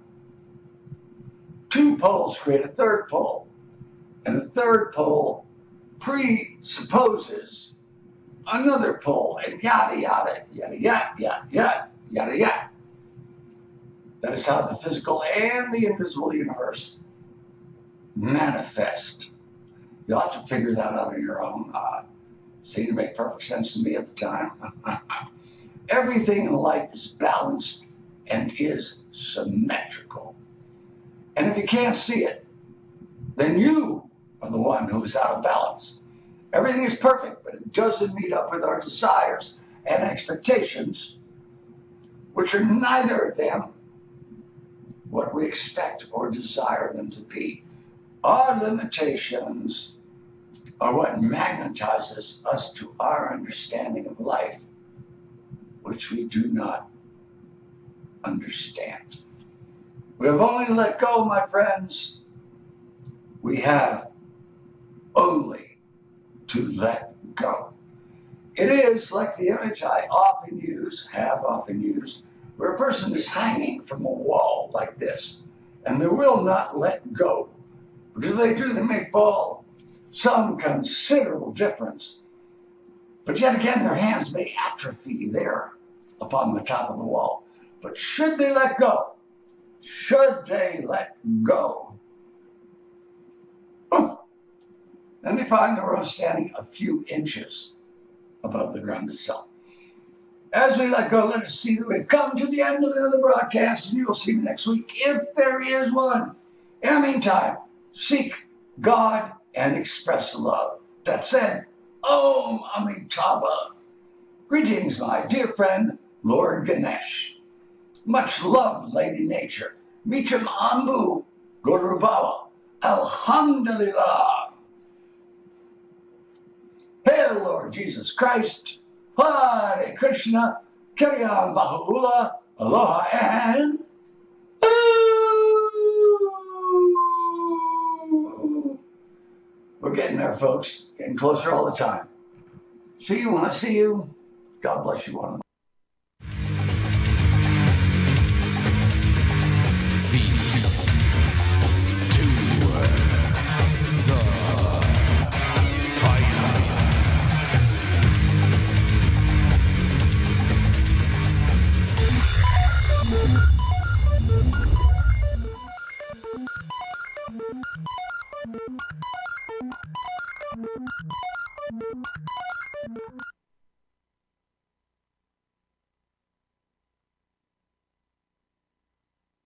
Two poles create a third pole, and the third pole presupposes another pole, and yada yada, yada yada, yada yada, yada yada. That is how the physical and the invisible universe manifest. You'll have to figure that out on your own. Seemed to make perfect sense to me at the time. Everything in life is balanced and is symmetrical. And if you can't see it, then you are the one who is out of balance. Everything is perfect, but it doesn't meet up with our desires and expectations, which are neither of them what we expect or desire them to be. Our limitations are what magnetizes us to our understanding of life, which we do not understand. We have only let go, my friends. We have only to let go. It is like the image I have often used, where a person is hanging from a wall like this, and they will not let go. Because if they do, they may fall some considerable difference. But yet again, their hands may atrophy there upon the top of the wall. But should they let go, then they find their own standing a few inches above the ground itself. As we let go, let us see that we've come to the end of another broadcast, and you will see me next week if there is one. In the meantime, seek God and express love. That said, Om Amitabha. Greetings, my dear friend, Lord Ganesh. Much love, Lady Nature. Meecham Ambu, Guru Baba. Alhamdulillah. Hail, Lord Jesus Christ. Hare Krishna. Kiryan Baha'u'llah. Aloha and we're getting there, folks. Getting closer all the time. See you when I see you. God bless you one. Thank you.